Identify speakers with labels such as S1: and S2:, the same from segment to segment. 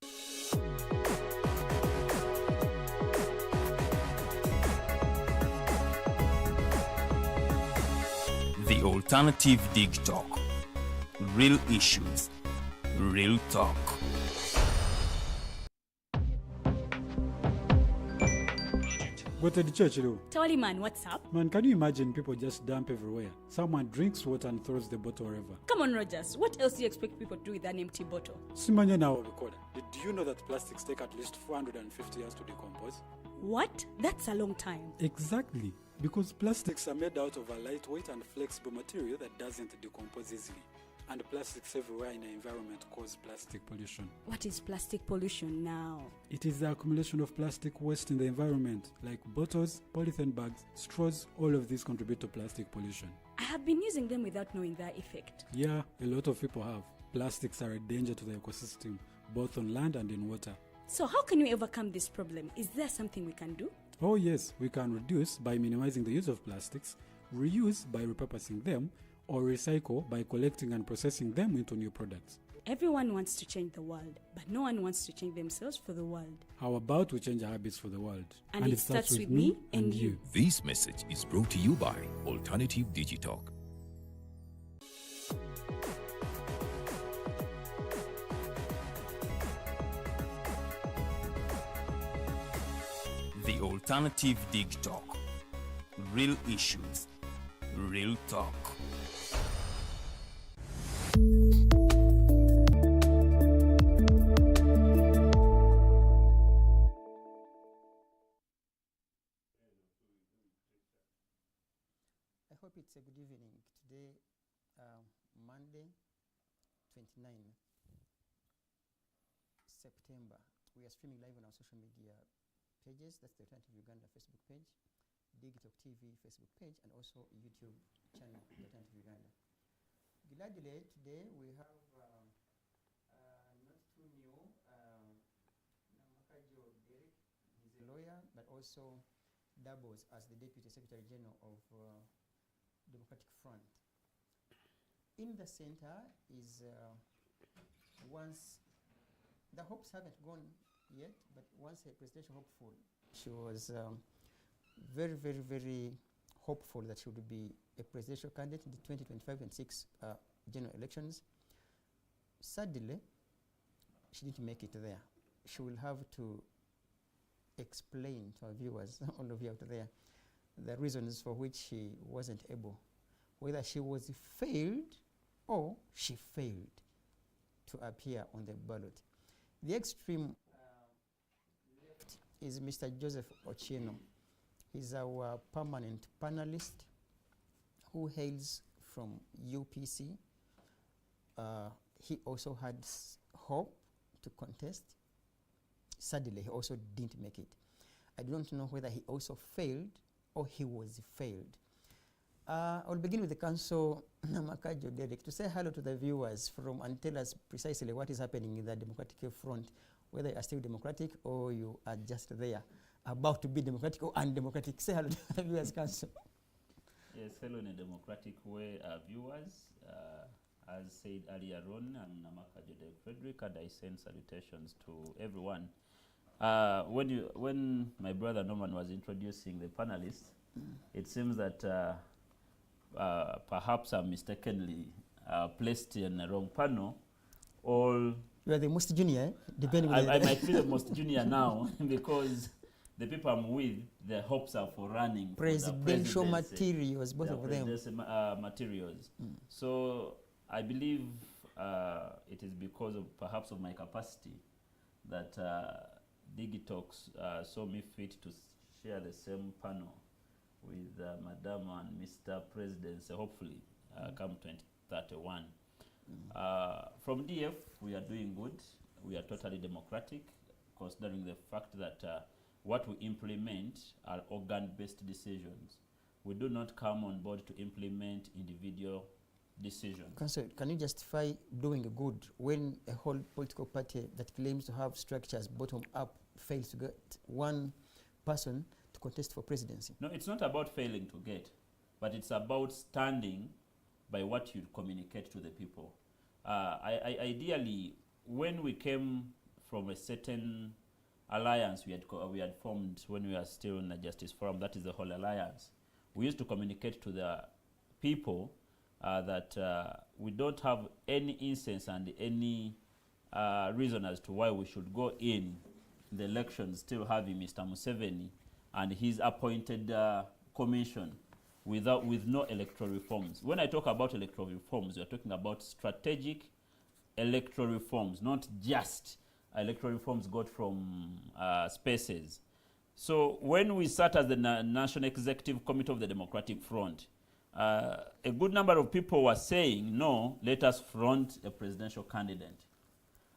S1: The Alternative Dig Talk. Real issues, real talk.
S2: Go to the church, though.
S3: Tolly man, what's up?
S2: Man, can you imagine people just dump everywhere? Someone drinks water and throws the bottle wherever.
S3: Come on, Rogers. What else do you expect people to do with an empty bottle?
S2: Simanya now, recorder. Did you know that plastics take at least 450 years to decompose?
S3: What? That's a long time.
S2: Exactly. Because plastics are made out of a lightweight and flexible material that doesn't decompose easily. And plastics everywhere in the environment cause plastic pollution.
S3: What is plastic pollution now?
S2: It is the accumulation of plastic waste in the environment, like bottles, polythene bags, straws. All of these contribute to plastic pollution.
S3: I have been using them without knowing their effect.
S2: Yeah, a lot of people have. Plastics are a danger to the ecosystem, both on land and in water.
S3: So how can we overcome this problem? Is there something we can do?
S2: Oh yes, we can reduce by minimizing the use of plastics, reuse by repurposing them, or recycle by collecting and processing them into new products.
S3: Everyone wants to change the world, but no one wants to change themselves for the world.
S2: How about we change our habits for the world?
S3: And it starts with me and you.
S1: This message is brought to you by Alternative Digitalk. The Alternative Dig Talk. Real issues, real talk.
S4: I hope it's a good evening. Today, Monday, 29th September. We are streaming live on our social media pages. That's the Alternative Uganda Facebook page, Digitalk TV Facebook page, and also YouTube channel, The Alternative Uganda. Gladly, today we have not too new, Namakajo Derrick. He's a lawyer, but also doubles as the Deputy Secretary General of Democratic Front. In the center is once, the hopes haven't gone yet, but once a presidential hopeful. She was very, very, very hopeful that she would be a presidential candidate in the 2025-26 general elections. Sadly, she didn't make it there. She will have to explain to our viewers, all of you out there, the reasons for which she wasn't able, whether she was failed or she failed to appear on the ballot. The extreme left is Mr. Joseph Ochieno. He's our permanent panelist who hails from UPC. He also had hope to contest. Sadly, he also didn't make it. I don't know whether he also failed or he was failed. I'll begin with the Council, Namakajo Derrick, to say hello to the viewers from and tell us precisely what is happening in the Democratic Front, whether you are still democratic or you are just there, about to be democratic or undemocratic. Say hello to the viewers, Council.
S5: Yes, hello in a democratic way, viewers. As said earlier on, I'm Namakajo Derrick, and I send salutations to everyone. When my brother Norman was introducing the panelists, it seems that perhaps I'm mistakenly placed in the wrong panel. You
S4: are the most junior, eh? Depending on
S5: I might be the most junior now because the people I'm with, their hopes are for running
S4: presidential materials, both of them.
S5: Materials. So I believe it is because of perhaps of my capacity that Digitalks saw me fit to share the same panel with Madam and Mr. President, hopefully come 2031. From DF, we are doing good. We are totally democratic, considering the fact that what we implement are organ-based decisions. We do not come on board to implement individual decisions.
S4: Council, can you justify doing good when a whole political party that claims to have structures bottom up fails to get one person to contest for presidency?
S5: No, it's not about failing to get, but it's about standing by what you communicate to the people. Ideally, when we came from a certain alliance we had formed when we were still in the Justice Forum. That is the whole alliance. We used to communicate to the people that we don't have any instance and any reason as to why we should go in the elections still having Mr. Museveni and his appointed commission with no electoral reforms. When I talk about electoral reforms, we are talking about strategic electoral reforms, not just electoral reforms got from spaces. So when we sat as the National Executive Committee of the Democratic Front, a good number of people were saying, no, let us front a presidential candidate.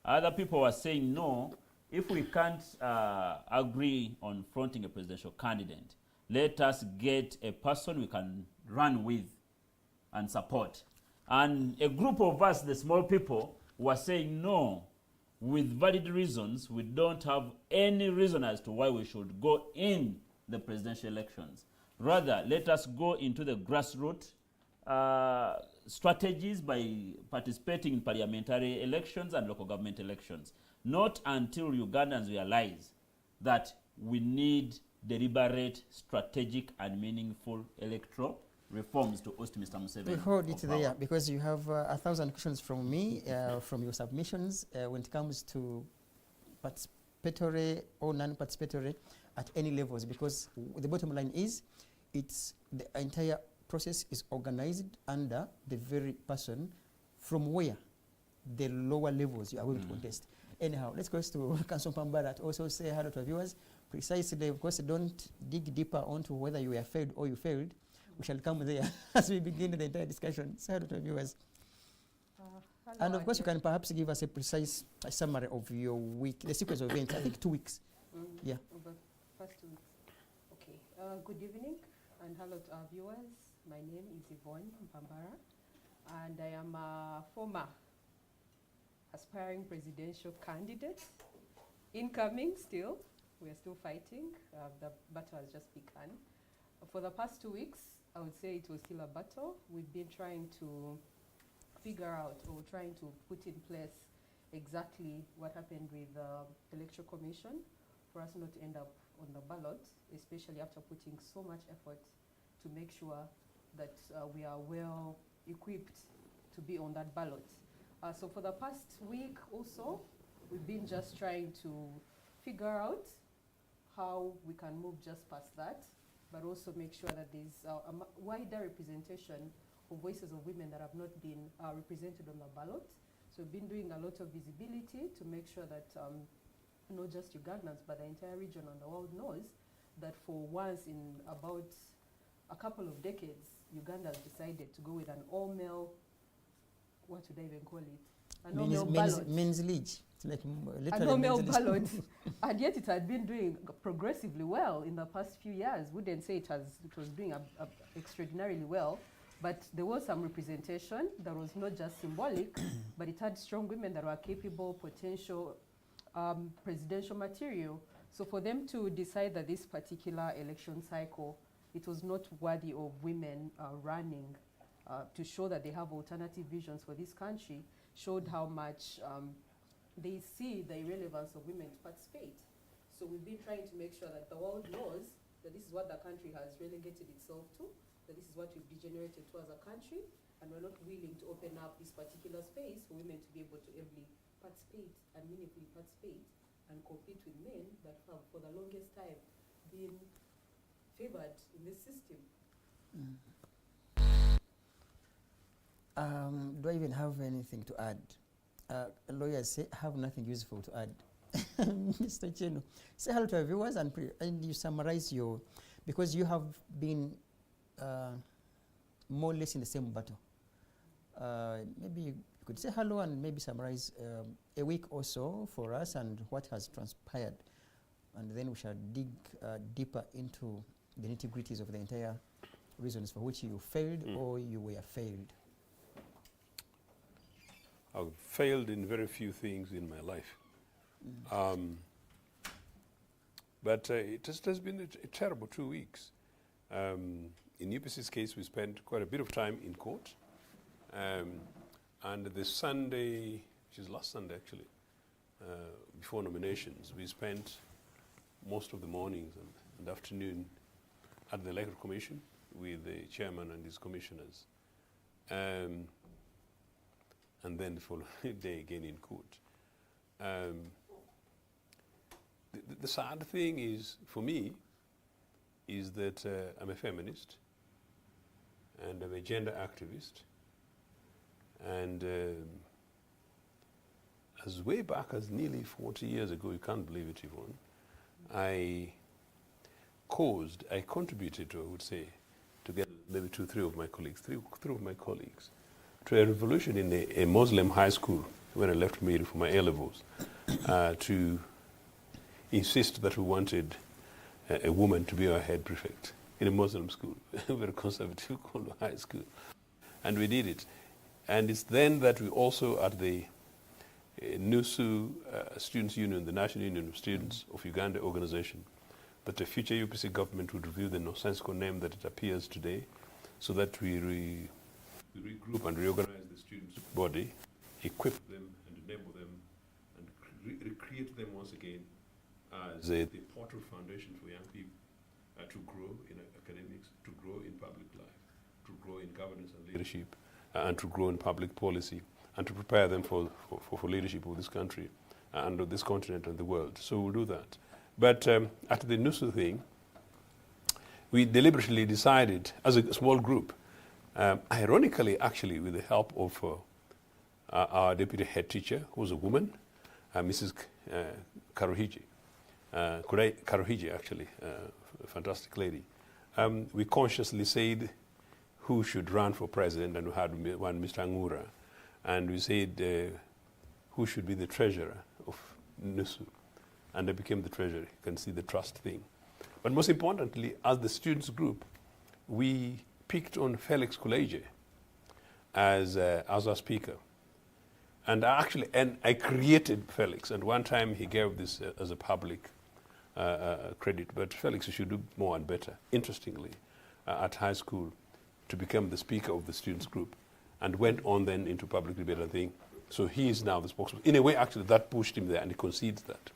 S5: Other people were saying, no, if we can't agree on fronting a presidential candidate, let us get a person we can run with and support. And a group of us, the small people, were saying, no, with valid reasons, we don't have any reason as to why we should go in the presidential elections. Rather, let us go into the grassroots strategies by participating in parliamentary elections and local government elections. Not until Ugandans realize that we need deliberate, strategic, and meaningful electoral reforms to host Mr. Museveni.
S4: We hold it there because you have 1,000 questions from me, from your submissions when it comes to participatory or non-participatory at any levels, because the bottom line is the entire process is organized under the very person from where the lower levels you are going to contest. Anyhow, let's go to Councillor Mpambara to also say hello to our viewers. Precisely, of course, don't dig deeper onto whether you were failed or you failed. We shall come there as we begin the entire discussion. Say hello to our viewers. And of course, you can perhaps give us a precise summary of your week, the sequence of events. I think 2 weeks. Yeah.
S6: Over first 2 weeks. Okay. Good evening and hello to our viewers. My name is Yvonne Mpambara, and I am a former aspiring presidential candidate. Incoming still. We are still fighting. The battle has just begun. For the past 2 weeks, I would say it was still a battle. We've been trying to figure out or trying to put in place exactly what happened with the Electoral Commission for us not to end up on the ballot, especially after putting so much effort to make sure that we are well equipped to be on that ballot. So for the past week also, we've been just trying to figure out how we can move just past that, but also make sure that there's a wider representation of voices of women that have not been represented on the ballot. So we've been doing a lot of visibility to make sure that not just Ugandans, but the entire region and the world knows that for once in about a couple of decades, Uganda has decided to go with an all-male, what would I even call it? An all-male ballot.
S4: Men's league. It's like
S6: an all-male ballot. And yet it had been doing progressively well in the past few years. Wouldn't say it was doing extraordinarily well, but there was some representation that was not just symbolic, but it had strong women that were capable, potential presidential material. So for them to decide that this particular election cycle, it was not worthy of women running to show that they have alternative visions for this country, showed how much they see the irrelevance of women to participate. So we've been trying to make sure that the world knows that this is what the country has relegated itself to, that this is what we've degenerated to as a country, and we're not willing to open up this particular space for women to be able to ably participate and meaningfully participate and compete with men that have for the longest time been favored in this system.
S4: Do I even have anything to add? Lawyers say have nothing useful to add. Mr. Ochieno, say hello to our viewers and you summarize because you have been more or less in the same battle. Maybe you could say hello and maybe summarize a week or so for us and what has transpired. And then we shall dig deeper into the nitty-gritties of the entire reasons for which you failed or you were failed.
S7: I've failed in very few things in my life. But it just has been a terrible 2 weeks. In Mpamba's case, we spent quite a bit of time in court. And the Sunday, which is last Sunday actually, before nominations, we spent most of the mornings and afternoon at the Electoral Commission with the chairman and his commissioners, and then the following day again in court. The sad thing is, for me, is that I'm a feminist and I'm a gender activist, and as way back as nearly 40 years ago, you can't believe it, Yvonne, I contributed to, I would say, together maybe three of my colleagues, to a revolution in a Muslim high school when I left Miri for my A-levels, to insist that we wanted a woman to be our head prefect in a Muslim school, a very conservative high school. And we did it. And it's then that we also, at the NUSU Students' Union, the National Union of Students of Uganda organization, that the future UPC government would review the nonsensical name that it appears today, so that we regroup and reorganize the students' body, equip them and enable them, and recreate them once again as the portal foundation for young people to grow in academics, to grow in public life, to grow in governance and leadership, and to grow in public policy, and to prepare them for leadership of this country and of this continent and the world. So we'll do that. But at the NUSU thing, we deliberately decided, as a small group, ironically, actually, with the help of our deputy head teacher, who was a woman, Mrs. Karuhiji, actually, a fantastic lady. We consciously said who should run for president, and we had one, Mr. Angura, and we said who should be the treasurer of NUSU, and I became the treasurer. You can see the trust thing. But most importantly, as the students group, we picked on Felix Kuleje as our speaker. And I created Felix, and one time he gave this as a public credit, but Felix should do more and better, interestingly, at high school, to become the speaker of the students group, and went on then into public debate and thing. So he is now the spokesman. In a way, actually, that pushed him there, and he concedes that.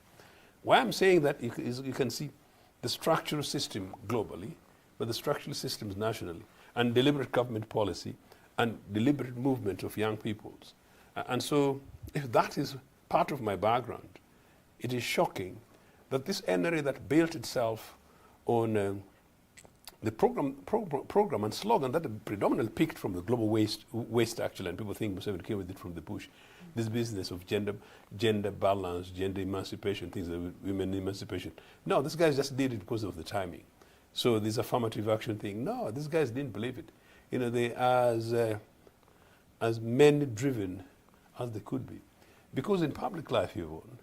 S7: Why I'm saying that is you can see the structural system globally, but the structural systems nationally, and deliberate government policy, and deliberate movement of young peoples. And so, if that is part of my background, it is shocking that this NRA that built itself on the program and slogan that predominantly picked from the global waste actually, and people think Museveni came with it from the bush. This business of gender balance, gender emancipation, things like women emancipation. No, these guys just did it because of the timing. So this affirmative action thing, no, these guys didn't believe it. You know, they as men-driven as they could be. Because in public life, Yvonne,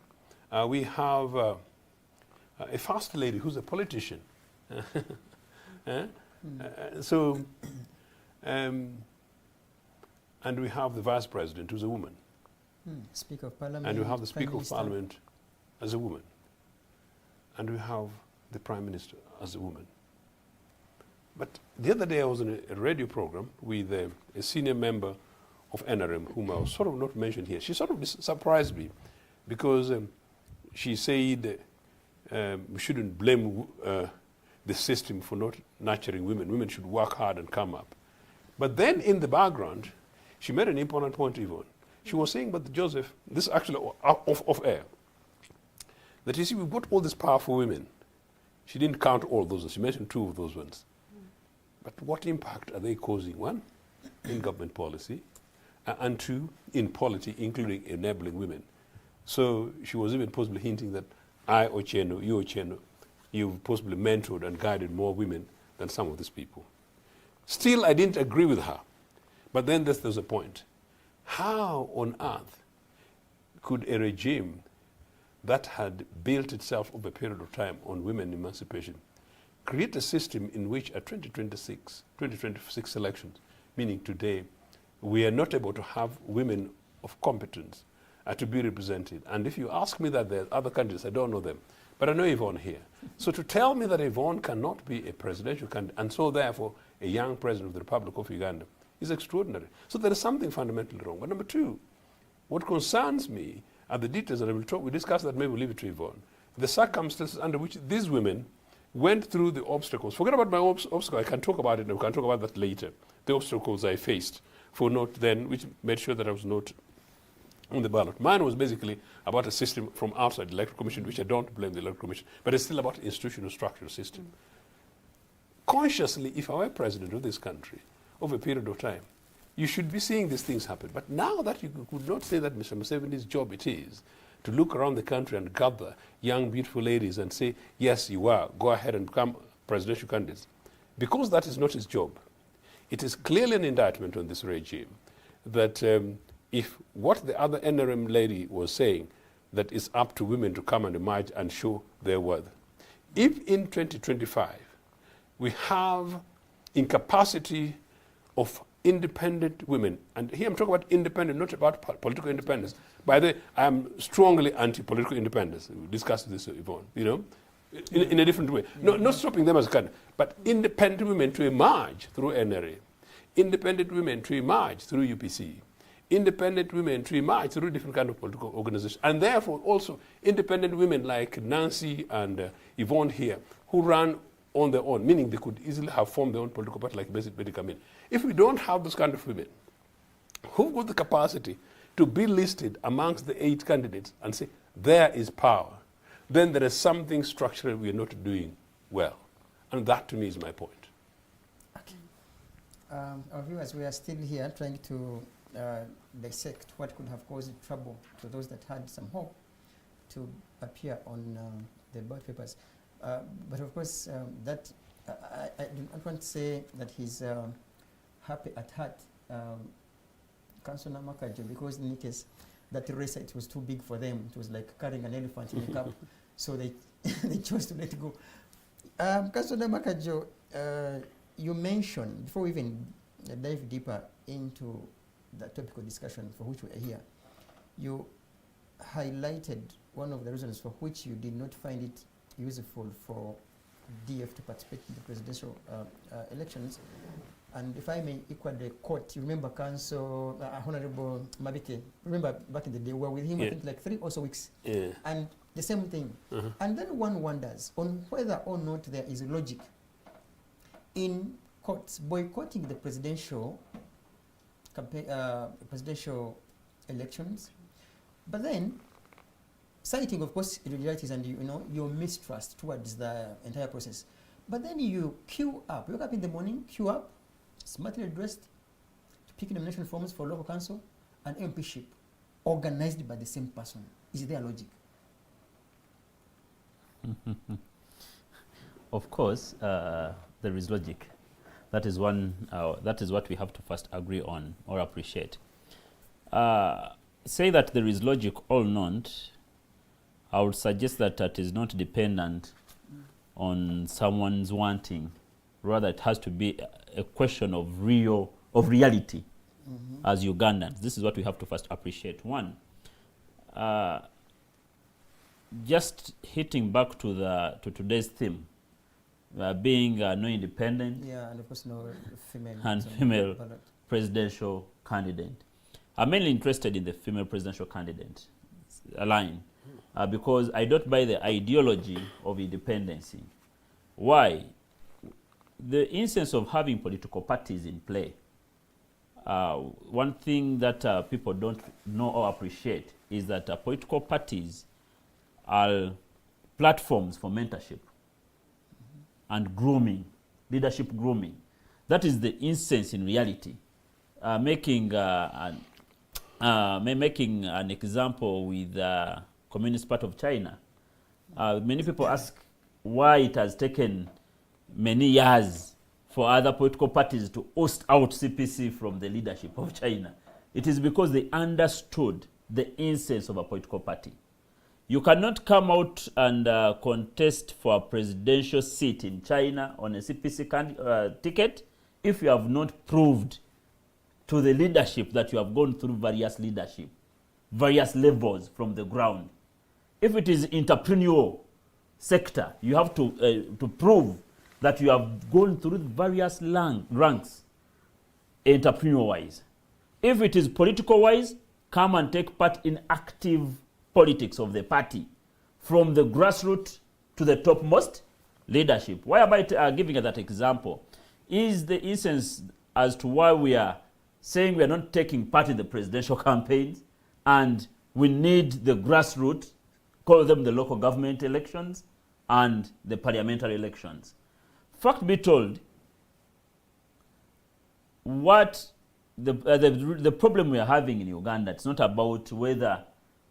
S7: we have a first lady who's a politician. And we have the vice president who's a woman.
S4: Speaker of Parliament.
S7: And we have the Speaker of Parliament as a woman. And we have the Prime Minister as a woman. But the other day I was in a radio program with a senior member of NRM, whom I was sort of not mentioned here. She sort of surprised me because she said we shouldn't blame the system for not nurturing women. Women should work hard and come up. But then in the background, she made an important point, Yvonne. She was saying, but Joseph, this is actually off air, that you see, we've got all these powerful women. She didn't count all those, she mentioned two of those ones. But what impact are they causing? One, in government policy, and two, in polity, including enabling women. So she was even possibly hinting that I, Ochieno, you've possibly mentored and guided more women than some of these people. Still, I didn't agree with her. But then there's a point. How on earth could a regime that had built itself over a period of time on women emancipation create a system in which at 2026 elections, meaning today, we are not able to have women of competence to be represented? And if you ask me that there are other countries, I don't know them, but I know Yvonne here. So to tell me that Yvonne cannot be a presidential candidate, and so therefore a young president of the Republic of Uganda, is extraordinary. So there is something fundamentally wrong. But number two, what concerns me and the details that we discuss that, maybe we'll leave it to Yvonne. The circumstances under which these women went through the obstacles. Forget about my obstacle, I can talk about it, and we can talk about that later. The obstacles I faced for not then, which made sure that I was not on the ballot. Mine was basically about a system from outside the Electoral Commission, which I don't blame the Electoral Commission, but it's still about institutional structural system. Consciously, if I were president of this country over a period of time, you should be seeing these things happen. But now that you could not say that Mr. Museveni's job it is to look around the country and gather young, beautiful ladies and say, yes, you are, go ahead and become presidential candidates. Because that is not his job. It is clearly an indictment on this regime that if what the other NRM lady was saying, that it's up to women to come and emerge and show their worth. If in 2025 we have incapacity of independent women, and here I'm talking about independent, not about political independence. By the way, I am strongly anti-political independence. We discussed this, Yvonne, you know, in a different way. No, not stopping them as a candidate, but independent women to emerge through NRA, independent women to emerge through UPC, independent women to emerge through different kind of political organizations, and therefore also independent women like Nancy and Yvonne here, who run on their own, meaning they could easily have formed their own political party like Betty Kamin. If we don't have those kind of women who've got the capacity to be listed amongst the 8 candidates and say, there is power, then there is something structural we are not doing well. And that to me is my point.
S4: Okay. Our viewers, we are still here trying to dissect what could have caused trouble to those that had some hope to appear on the ballot papers. But of course, that I do not want to say that he's happy at heart, Councillor Namakajo, because in any case, that race, it was too big for them. It was like carrying an elephant in a cup, so they they chose to let it go. Councillor Namakajo, you mentioned, before we even dive deeper into the topical discussion for which we are here, you highlighted one of the reasons for which you did not find it useful for DF to participate in the presidential elections. And if I may equally quote, you remember Council Honorable Mabike, remember back in the day, we were with him, I think like 3 or so weeks. And the same thing. And then one wonders on whether or not there is logic in courts boycotting the presidential presidential elections, but then citing, of course, irregularities and your mistrust towards the entire process. But then you queue up, you wake up in the morning, queue up, smartly dressed, to pick nomination forms for local council and MPship, organized by the same person. Is there logic?
S5: Of course, there is logic. That is one. That is what we have to first agree on or appreciate. Say that there is logic or not, I would suggest that it is not dependent on someone's wanting. Rather, it has to be a question of reality as Ugandans. This is what we have to first appreciate. One, just hitting back to today's theme, being no independent,
S4: and of course no female
S5: and female presidential candidate. I'm mainly interested in the female presidential candidate line because I don't buy the ideology of independency. Why? The instance of having political parties in play, one thing that people don't know or appreciate is that political parties are platforms for mentorship and grooming, leadership grooming. That is the instance in reality. Making an example with the Communist Party of China, many people ask why it has taken many years for other political parties to oust out CPC from the leadership of China. It is because they understood the essence of a political party. You cannot come out and contest for a presidential seat in China on a CPC ticket if you have not proved to the leadership that you have gone through various levels from the ground. If it is entrepreneurial sector, you have to prove that you have gone through various ranks entrepreneur-wise. If it is political-wise, come and take part in active politics of the party from the grassroots to the topmost leadership. Why am I giving that example? Is the essence as to why we are saying we are not taking part in the presidential campaigns and we need the grassroots, call them the local government elections and the parliamentary elections. Fact be told, what the problem we are having in Uganda, it's not about whether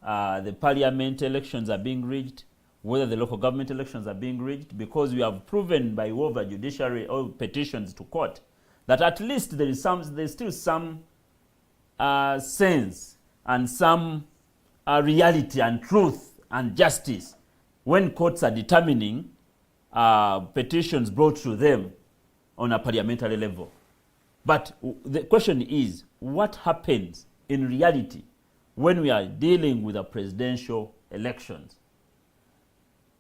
S5: the parliament elections are being rigged, whether the local government elections are being rigged, because we have proven by over judiciary or petitions to court that at least there's still some sense and some reality and truth and justice when courts are determining petitions brought to them on a parliamentary level. But the question is, what happens in reality when we are dealing with a presidential elections?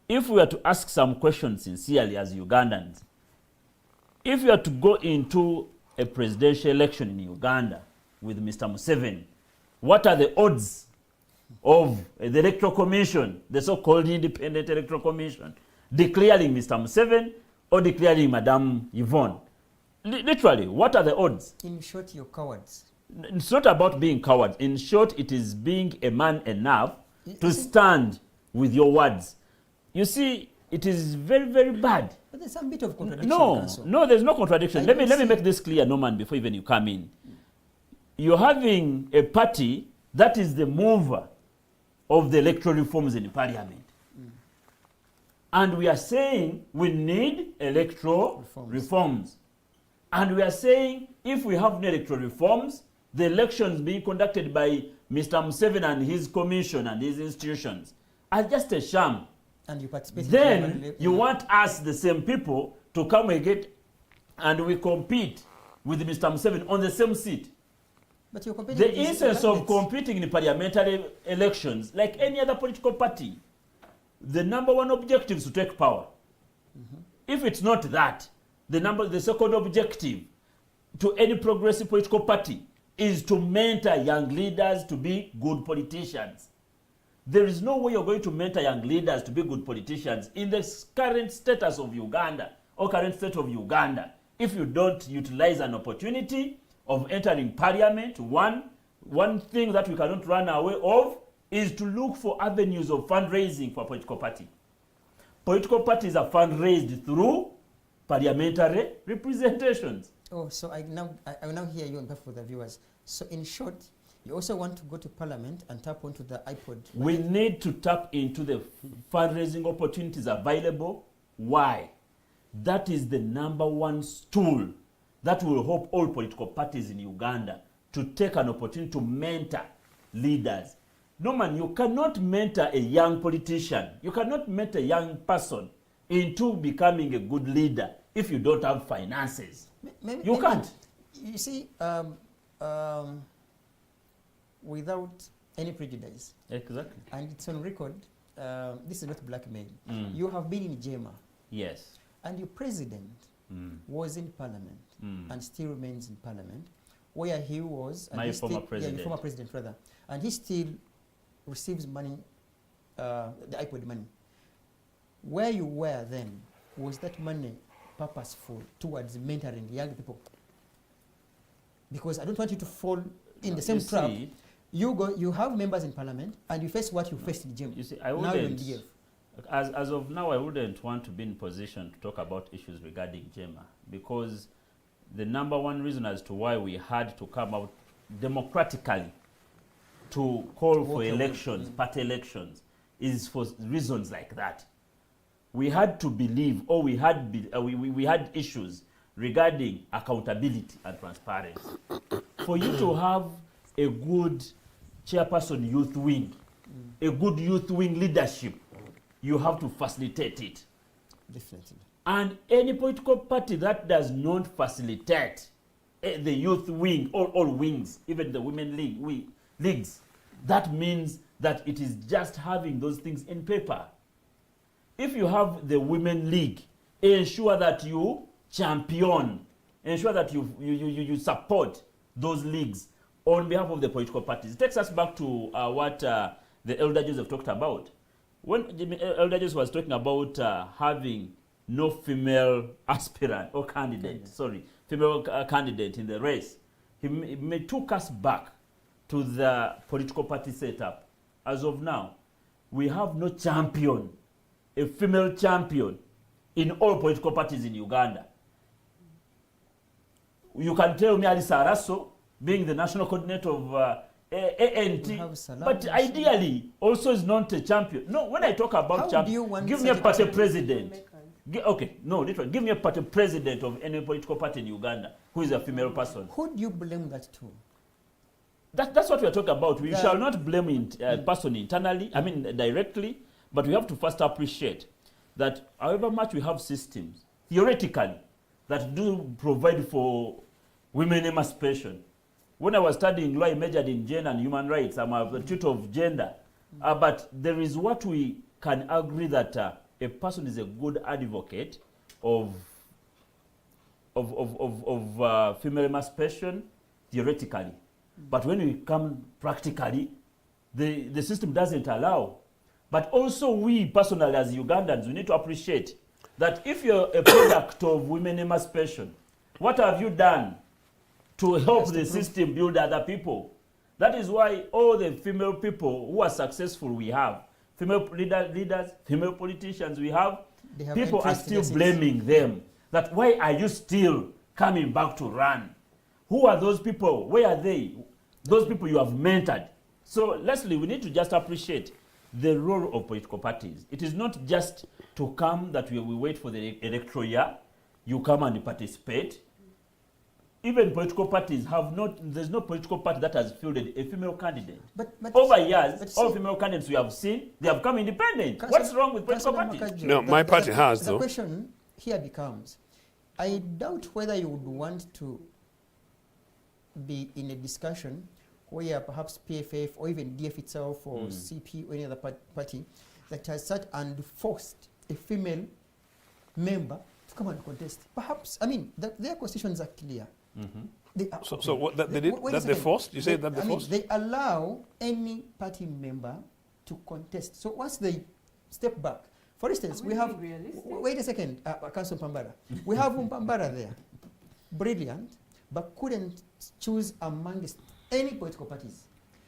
S5: If we are to ask some questions sincerely as Ugandans, if we are to go into a presidential election in Uganda with Mr. Museveni, what are the odds of the Electoral Commission, the so-called Independent Electoral Commission, declaring Mr. Museveni or declaring Madame Yvonne? Literally, what are the odds?
S4: In short, you're cowards.
S5: It's not about being cowards. In short, it is being a man enough to stand with your words. You see, it is very, very bad.
S4: But there's some bit of contradiction.
S5: No, there's no contradiction. Let me make this clear, Norman, before even you come in. You're having a party that is the mover of the electoral reforms in parliament. And we are saying we need electoral reforms. And we are saying if we have no electoral reforms, the elections being conducted by Mr. Museveni and his commission and his institutions are just a sham.
S4: And you participate.
S5: Then you want us, the same people, to come again and we compete with Mr. Museveni on the same seat.
S4: But you're competing.
S5: The essence of competing in parliamentary elections, like any other political party, the number one objective is to take power. If it's not that, the second objective to any progressive political party is to mentor young leaders to be good politicians. There is no way you're going to mentor young leaders to be good politicians in the current status of Uganda or current state of Uganda if you don't utilize an opportunity of entering parliament. One thing that we cannot run away of is to look for avenues of fundraising for a political party. Political parties are fundraised through parliamentary representations.
S4: Oh, so I will now hear you on behalf of the viewers. So in short, you also want to go to parliament and tap onto the iPod.
S5: We need to tap into the fundraising opportunities available. Why? That is the number one tool that will help all political parties in Uganda to take an opportunity to mentor leaders. No man, you cannot mentor a young politician. You cannot mentor a young person into becoming a good leader if you don't have finances. You can't.
S4: You see, without any prejudice.
S5: Exactly.
S4: And it's on record. This is not blackmail. You have been in Jema.
S5: Yes.
S4: And your president was in parliament and still remains in parliament, where he was. And
S5: My
S4: he
S5: former
S4: still,
S5: president.
S4: Yeah, your former president, rather. And he still receives money, the iPod money. Where you were then, was that money purposeful towards mentoring young people? Because I don't want you to fall in the same trap. You have members in parliament and you face what you faced in Jema.
S5: You see, I wouldn't, as of now, I wouldn't want to be in position to talk about issues regarding Jema, because the number one reason as to why we had to come out democratically to call for elections, party elections, is for reasons like that. We had to believe, or we had issues regarding accountability and transparency. For you to have a good chairperson youth wing, a good youth wing leadership, you have to facilitate it.
S4: Definitely.
S5: And any political party that does not facilitate the youth wing, or all wings, even the women leagues, that means that it is just having those things in paper. If you have the women league, ensure that you champion, ensure that you support those leagues on behalf of the political parties. It takes us back to what the elder judges have talked about. When the elder judges was talking about having no female aspirant or candidate, female candidate in the race, he took us back to the political party setup. As of now, we have no champion, a female champion, in all political parties in Uganda. You can tell me Alisa Araso, being the national coordinator of ANT, but ideally also is not a champion. No, when I talk about champion, give me a party president. Okay, no, literally, give me a party president of any political party in Uganda who is a female person.
S4: Who do you blame that to?
S5: That's what we are talking about. We shall not blame person internally, I mean directly, but we have to first appreciate that however much we have systems, theoretically, that do provide for women emancipation. When I was studying law, I majored in gender and human rights. I'm a tutor of gender. But there is what we can agree that a person is a good advocate of female emancipation, theoretically. But when we come practically, the system doesn't allow. But also we personally as Ugandans, we need to appreciate that if you're a product of women emancipation, what have you done to help the system build other people? That is why all the female people who are successful we have, female leaders, female politicians we have people are still blaming them. That why are you still coming back to run? Who are those people? Where are they? Those people you have mentored. So Leslie, we need to just appreciate the role of political parties. It is not just to come that we wait for the electoral year, you come and participate. Even political parties have not, there's no political party that has fielded a female candidate. But over years, all female candidates we have seen, they have come independent. What's wrong with political parties?
S7: No, my party has, though.
S4: The question here becomes, I doubt whether you would want to be in a discussion where perhaps PFF or even DF itself or CP or any other party that has sat and forced a female member to come and contest. Perhaps, I mean, their constitutions are clear.
S7: So what that they did? That they forced? You say that they forced?
S4: They allow any party member to contest. So once they step back, for instance, we have. Wait a second, Council Mpambara. We have Mpambara there, brilliant, but couldn't choose amongst any political parties.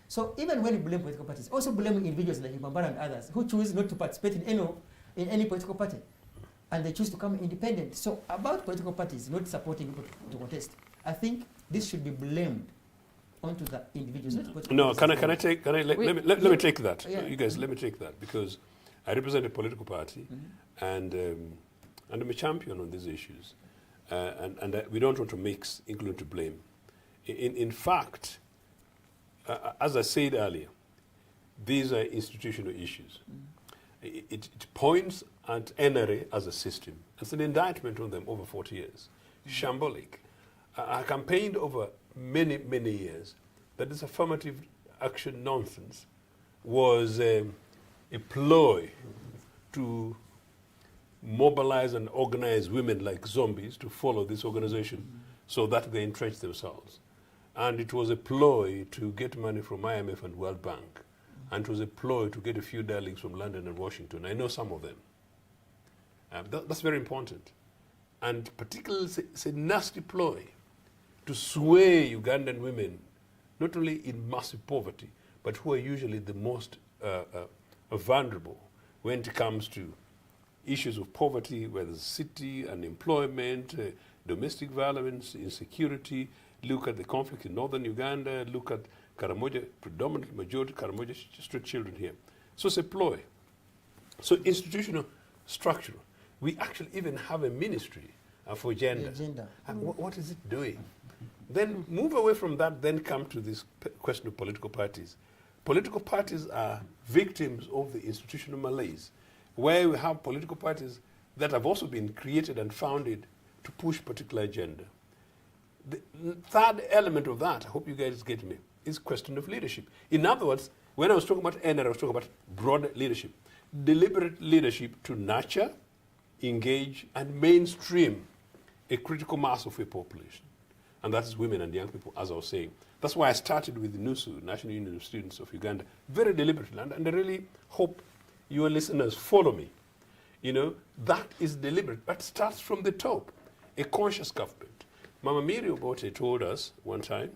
S4: So even when you blame political parties, also blame individuals like Mpambara and others who choose not to participate in any political party, and they choose to come independent. So about political parties not supporting people to contest, I think this should be blamed onto the individuals.
S7: No, let me take that. Yeah. You guys, let me take that, because I represent a political party, and I'm a champion on these issues, and we don't want to mix, including to blame. In fact, as I said earlier, these are institutional issues. It points at NRA as a system. It's an indictment on them over 40 years. Shambolic. I campaigned over many, many years that this affirmative action nonsense was a ploy to mobilize and organize women like zombies to follow this organization so that they entrench themselves. And it was a ploy to get money from IMF and World Bank. And it was a ploy to get a few darlings from London and Washington. I know some of them. That's very important. And particularly, it's a nasty ploy to sway Ugandan women, not only in massive poverty, but who are usually the most vulnerable when it comes to issues of poverty, whether it's city, unemployment, domestic violence, insecurity. Look at the conflict in northern Uganda, look at Karamoja, predominant majority Karamoja street children here. So it's a ploy. So institutional, structural. We actually even have a ministry for gender. And what is it doing? Then move away from that, then come to this question of political parties. Political parties are victims of the institutional malaise, where we have political parties that have also been created and founded to push particular agenda. The third element of that, I hope you guys get me, is question of leadership. In other words, when I was talking about NR, I was talking about broad leadership. Deliberate leadership to nurture, engage, and mainstream a critical mass of a population. And that's women and young people, as I was saying. That's why I started with the NUSU, National Union of Students of Uganda, very deliberately. And I really hope your listeners follow me. You know, that is deliberate, but starts from the top. A conscious government. Mama Miri Obote told us one time,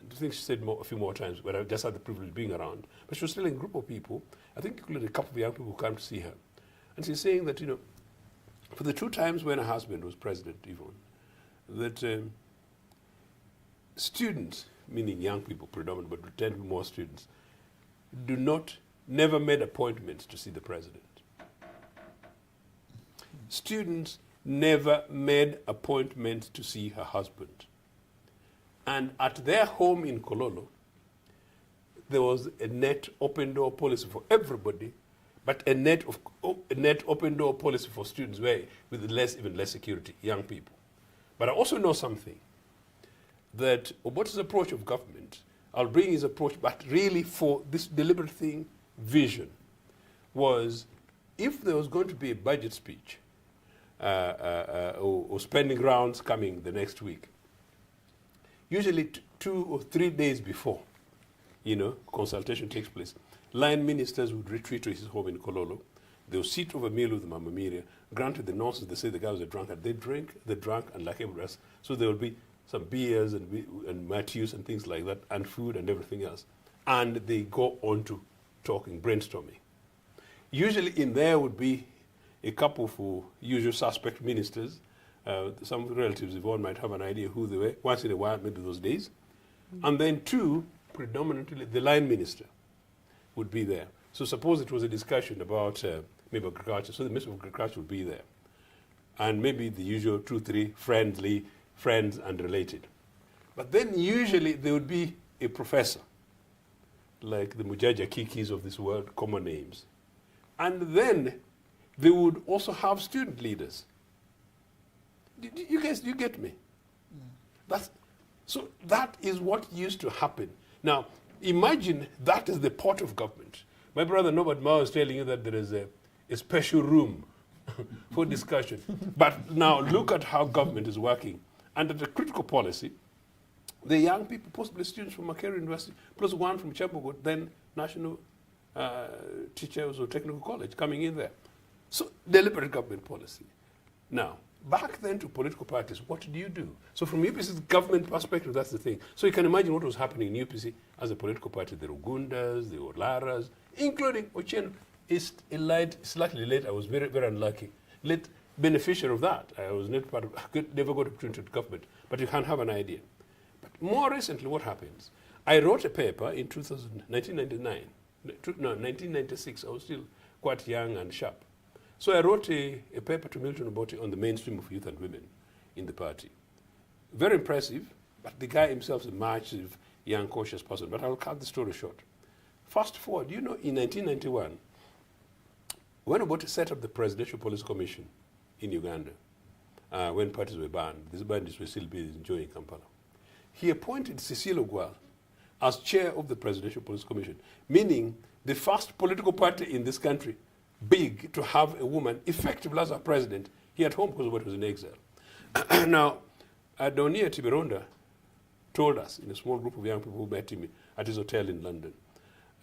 S7: I think she said a few more times, but I just had the privilege of being around, but she was still in a group of people, I think including a couple of young people who came to see her. And she's saying that, you know, for the 2 times when her husband was president, Yvonne, that students, meaning young people predominantly, but tend to be more students, never made appointments to see the president. Students never made appointments to see her husband. And at their home in Kololo, there was a net open door policy for everybody, but a net open door policy for students with even less security, young people. But I also know something, that Obote's approach of government, I'll bring his approach, but really for this deliberate thing, vision, was if there was going to be a budget speech or spending rounds coming the next week, usually 2 or 3 days before, you know, consultation takes place, line ministers would retreat to his home in Kololo. They would sit over a meal with Mama Miria. Granted, the nonsense, they say the guy was a drunkard. They drank, and like everybody else. So there will be some beers and Matthews and things like that, and food and everything else. And they go on to talking, brainstorming. Usually in there would be a couple of usual suspect ministers. Some relatives, Yvonne might have an idea who they were, once in a while, maybe those days. And then 2, predominantly, the line minister would be there. So suppose it was a discussion about maybe agriculture, so the Minister of Agriculture would be there. And maybe the usual 2, 3 friends and related. But then usually there would be a professor, like the Mujaja Kikis of this world, common names. And then they would also have student leaders. You guys, you get me? Yeah. So that is what used to happen. Now, imagine that is the pot of government. My brother Norbert Mao is telling you that there is a special room for discussion. But now look at how government is working. Under the critical policy, the young people, possibly students from Makerere University, plus 1 from Chambogo, then National Teachers or Technical College coming in there. So deliberate government policy. Now, back then to political parties, what do you do? So from UPC's government perspective, that's the thing. So you can imagine what was happening in UPC as a political party. The Rugundas, the Olaras, including Ochieno. Is slightly late. I was very, very unlucky. Late beneficiary of that. I was not part of, never got opportunity to government, but you can have an idea. But more recently, what happens? I wrote a paper in 1996. I was still quite young and sharp. So I wrote a paper to Milton Obote on the mainstream of youth and women in the party. Very impressive, but the guy himself is a massive, young, cautious person. But I'll cut the story short. Fast forward, you know, in 1991, when Obote set up the Presidential Police Commission in Uganda, when parties were banned, these bandits were still enjoying Kampala, he appointed Cecile Ogwal as chair of the Presidential Police Commission, meaning the first political party in this country big to have a woman effectively as our president here at home because Obote was in exile. Now, Adonia Tiberonda told us in a small group of young people who met him at his hotel in London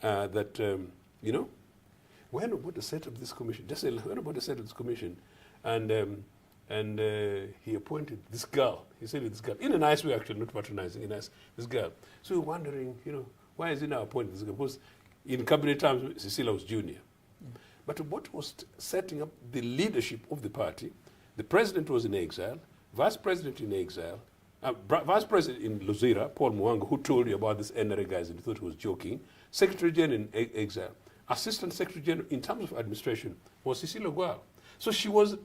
S7: that, you know, when Obote set up this commission, when Obote set up this commission, and he appointed this girl, he said this girl, in a nice way actually, not patronizing, this girl. So we're wondering, you know, why is he now appointing this girl? Because in cabinet terms, Cecilia was junior. But Obote was setting up the leadership of the party. The president was in exile, vice president in exile, vice president in Luzira, Paul Mwanga, who told you about this NRA guys and you thought he was joking, secretary general in exile. Assistant Secretary General in terms of administration was Cecile Ogwal. So she was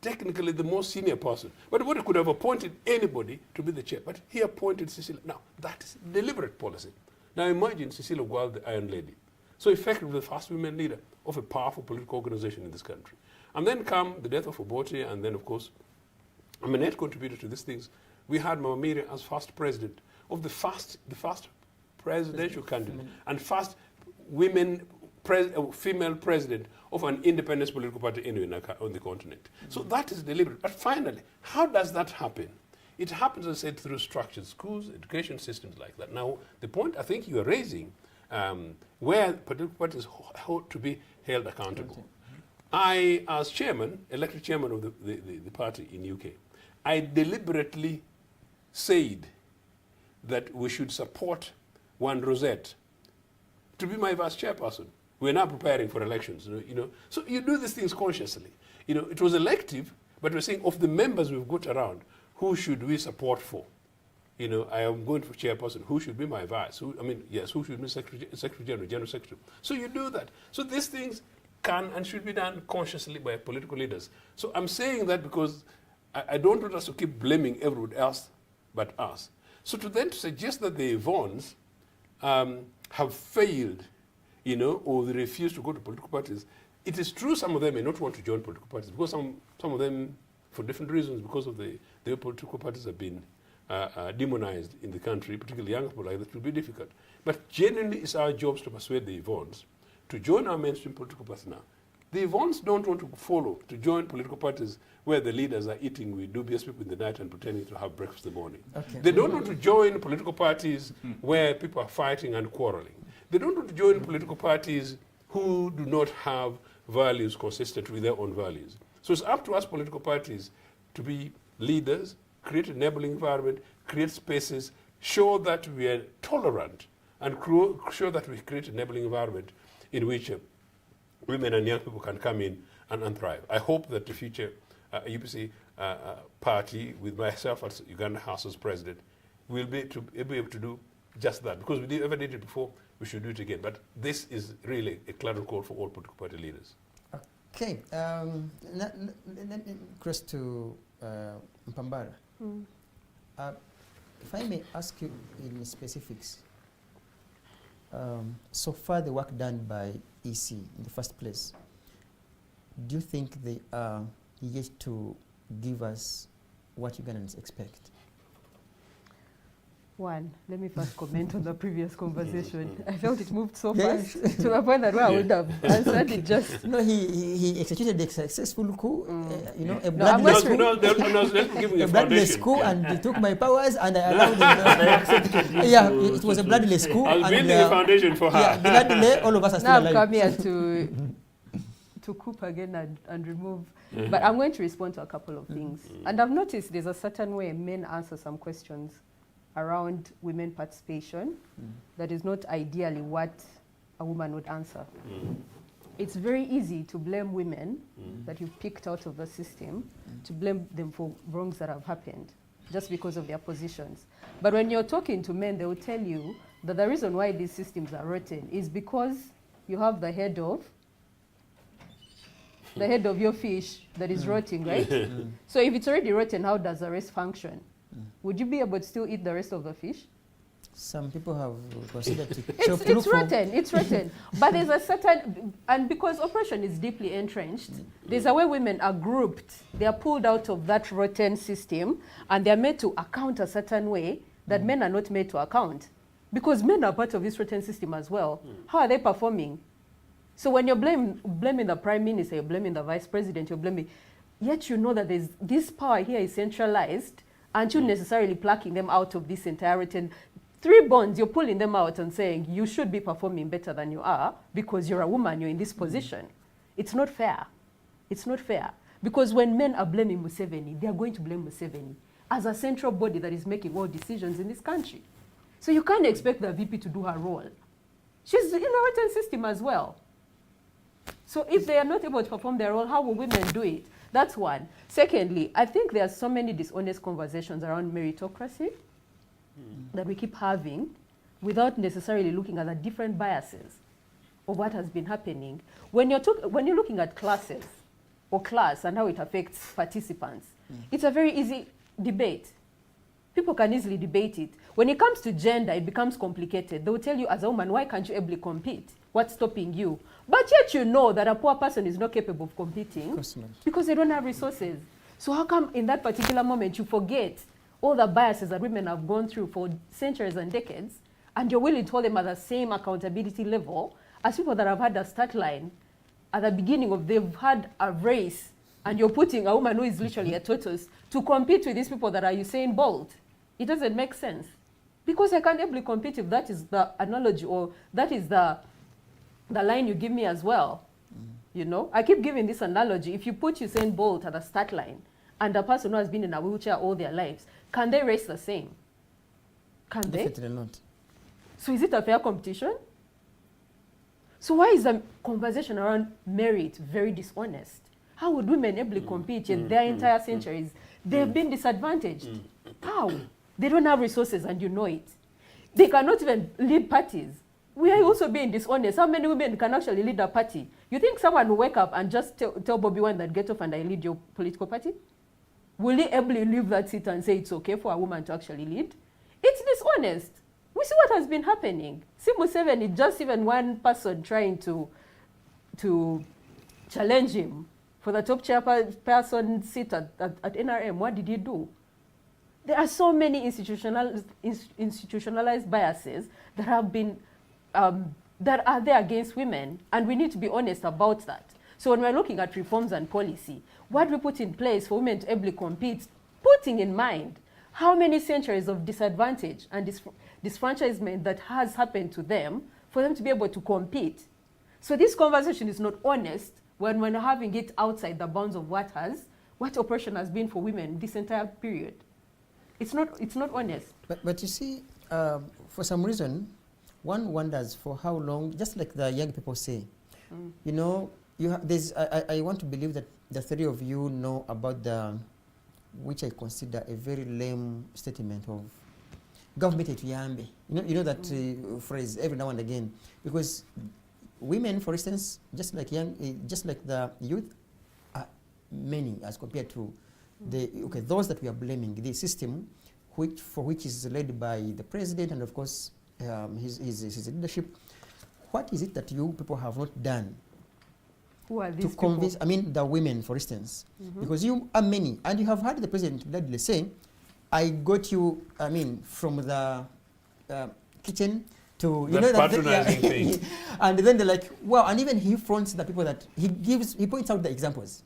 S7: technically the most senior person. But Obote could have appointed anybody to be the chair, but he appointed Cecile. Now, that is deliberate policy. Now imagine Cecile Ogwal, the Iron Lady. So effectively the first women leader of a powerful political organization in this country. And then come the death of Obote, and then of course, I'm a net contributor to these things. We had Mama Miriam as first president of the first presidential candidate and first female president of an independent political party anywhere on the continent. So that is deliberate. But finally, how does that happen? It happens, as I said, through structured schools, education systems like that. Now, the point I think you are raising, where political parties ought to be held accountable. I, as chairman, elected chairman of the party in UK, I deliberately said that we should support one Rosette to be my vice chairperson. We're now preparing for elections, you know. So you do these things consciously. You know, it was elective, but we're saying of the members we've got around, who should we support for? You know, I am going for chairperson. Who should be my vice? Who should be secretary general, general secretary? So you do that. So these things can and should be done consciously by political leaders. So I'm saying that because I don't want us to keep blaming everyone else but us. So to suggest that the Yvonnes have failed, you know, or they refuse to go to political parties, it is true some of them may not want to join political parties because some of them, for different reasons, because of the political parties have been demonized in the country, particularly young people like that, it will be difficult. But genuinely, it's our jobs to persuade the Yvonnes to join our mainstream political parties now. The Yvonnes don't want to join political parties where the leaders are eating with dubious people in the night and pretending to have breakfast in the morning. Okay. They don't want to join political parties where people are fighting and quarreling. They don't want to join political parties who do not have values consistent with their own values. So it's up to us political parties to be leaders, create an enabling environment, create spaces, show that we are tolerant, and show that we create an enabling environment in which women and young people can come in and thrive. I hope that the future UPC party, with myself as Uganda House as president, will be able to do just that. Because we never did it before, we should do it again. But this is really a clarion call for all political party leaders.
S4: Okay, cross to Mpambara. If I may ask you in specifics, so far the work done by EC in the first place, do you think they are yet to give us what Ugandans expect?
S6: One, let me first comment on the previous conversation. I felt it moved so fast to the point that I would have answered it just.
S4: No, he executed a successful coup, you know, a bloodless coup, and he took my powers and I allowed him. Yeah, it was a bloodless coup.
S7: I was building a foundation for her.
S4: Yeah, gladly, all of us are still alive.
S6: Now I've come here to coup again and remove. But I'm going to respond to a couple of things. And I've noticed there's a certain way men answer some questions around women participation that is not ideally what a woman would answer. It's very easy to blame women that you've picked out of the system, to blame them for wrongs that have happened just because of their positions. But when you're talking to men, they will tell you that the reason why these systems are rotten is because you have the head of your fish that is rotting, right? So if it's already rotten, how does the rest function? Would you be able to still eat the rest of the fish?
S4: Some people have considered to
S6: chop. It's rotten, it's rotten. But there's a certain, and because oppression is deeply entrenched, there's a way women are grouped. They are pulled out of that rotten system, and they're made to account a certain way that men are not made to account. Because men are part of this rotten system as well. How are they performing? So when you're blaming the prime minister, you're blaming the vice president, you're blaming, yet you know that there's this power here is centralized, aren't you necessarily plucking them out of this entire rotten? 3 bonds, you're pulling them out and saying you should be performing better than you are because you're a woman, you're in this position. It's not fair. It's not fair. Because when men are blaming Museveni, they are going to blame Museveni as a central body that is making all decisions in this country. So you can't expect the VP to do her role. She's in a rotten system as well. So if they are not able to perform their role, how will women do it? That's one. Secondly, I think there are so many dishonest conversations around meritocracy that we keep having without necessarily looking at the different biases of what has been happening. When you're looking at classes or class and how it affects participants, it's a very easy debate. People can easily debate it. When it comes to gender, it becomes complicated. They will tell you as a woman, why can't you ably compete? What's stopping you? But yet you know that a poor person is not capable of competing because they don't have resources. So how come in that particular moment you forget all the biases that women have gone through for centuries and decades, and you're willing to hold them at the same accountability level as people that have had a start line at the beginning of, they've had a race and you're putting a woman who is literally a tortoise to compete with these people that are Usain Bolt. It doesn't make sense. Because I can't able compete if that is the analogy or that is the line you give me as well. You know, I keep giving this analogy. If you put Usain Bolt at a start line and a person who has been in a wheelchair all their lives, can they race the same? Can they?
S4: Definitely not.
S6: So is it a fair competition? So why is the conversation around merit very dishonest? How would women able compete in their entire centuries? They've been disadvantaged. How? They don't have resources and you know it. They cannot even lead parties. We are also being dishonest. How many women can actually lead a party? You think someone will wake up and just tell Bobby Wine that get off and I lead your political party? Will he able to leave that seat and say it's okay for a woman to actually lead? It's dishonest. We see what has been happening. Simu 7 is just even one person trying to challenge him for the top chairperson seat at NRM. What did he do? There are so many institutionalized biases that have been that are there against women, and we need to be honest about that. So when we're looking at reforms and policy, what we put in place for women to able compete, putting in mind how many centuries of disadvantage and disfranchisement that has happened to them for them to be able to compete. So this conversation is not honest when we're having it outside the bounds of what oppression has been for women this entire period. It's not honest.
S4: But you see, for some reason, one wonders for how long, just like the young people say, you know, I want to believe that the three of you know about which I consider a very lame statement of government etuyambe. You know that phrase every now and again, because women, for instance, just like the youth, are many as compared to those that we are blaming, the system which is led by the president and of course his leadership. What is it that you people have not done
S6: Who are these
S4: to convince,
S6: people?
S4: I mean the women, for instance, because you are many, and you have heard the president gladly say, I got you, I mean, from the kitchen to, you know, that
S7: patronizing thing.
S4: and then they're like, wow, and even he fronts the people that he points out the examples.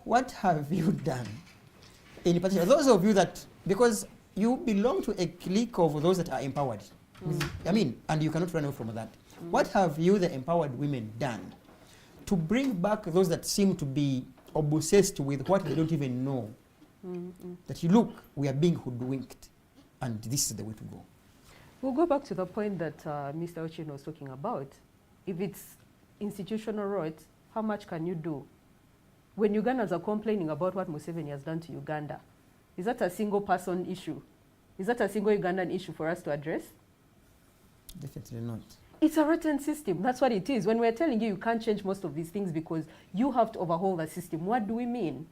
S4: What have you done in particular? Those of you that, because you belong to a clique of those that are empowered. I mean, and you cannot run away from that. What have you, the empowered women, done to bring back those that seem to be obsessed with what they don't even know? That you look, we are being hoodwinked, and this is the way to go.
S6: We'll go back to the point that Mr. Ochieno was talking about. If it's institutional rot, how much can you do? When Ugandans are complaining about what Museveni has done to Uganda, is that a single person issue? Is that a single Ugandan issue for us to address?
S4: Definitely not.
S6: It's a rotten system. That's what it is. When we're telling you can't change most of these things because you have to overhaul the system, what do we mean?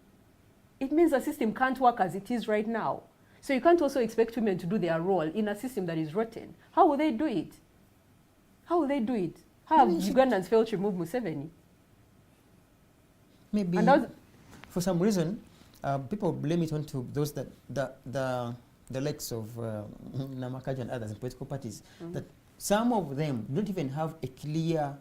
S6: It means the system can't work as it is right now. So you can't also expect women to do their role in a system that is rotten. How will they do it? How will they do it? How have Ugandans failed to remove Museveni?
S4: Maybe for some reason, people blame it onto those that the likes of Namakajo and others in political parties, that some of them don't even have a clear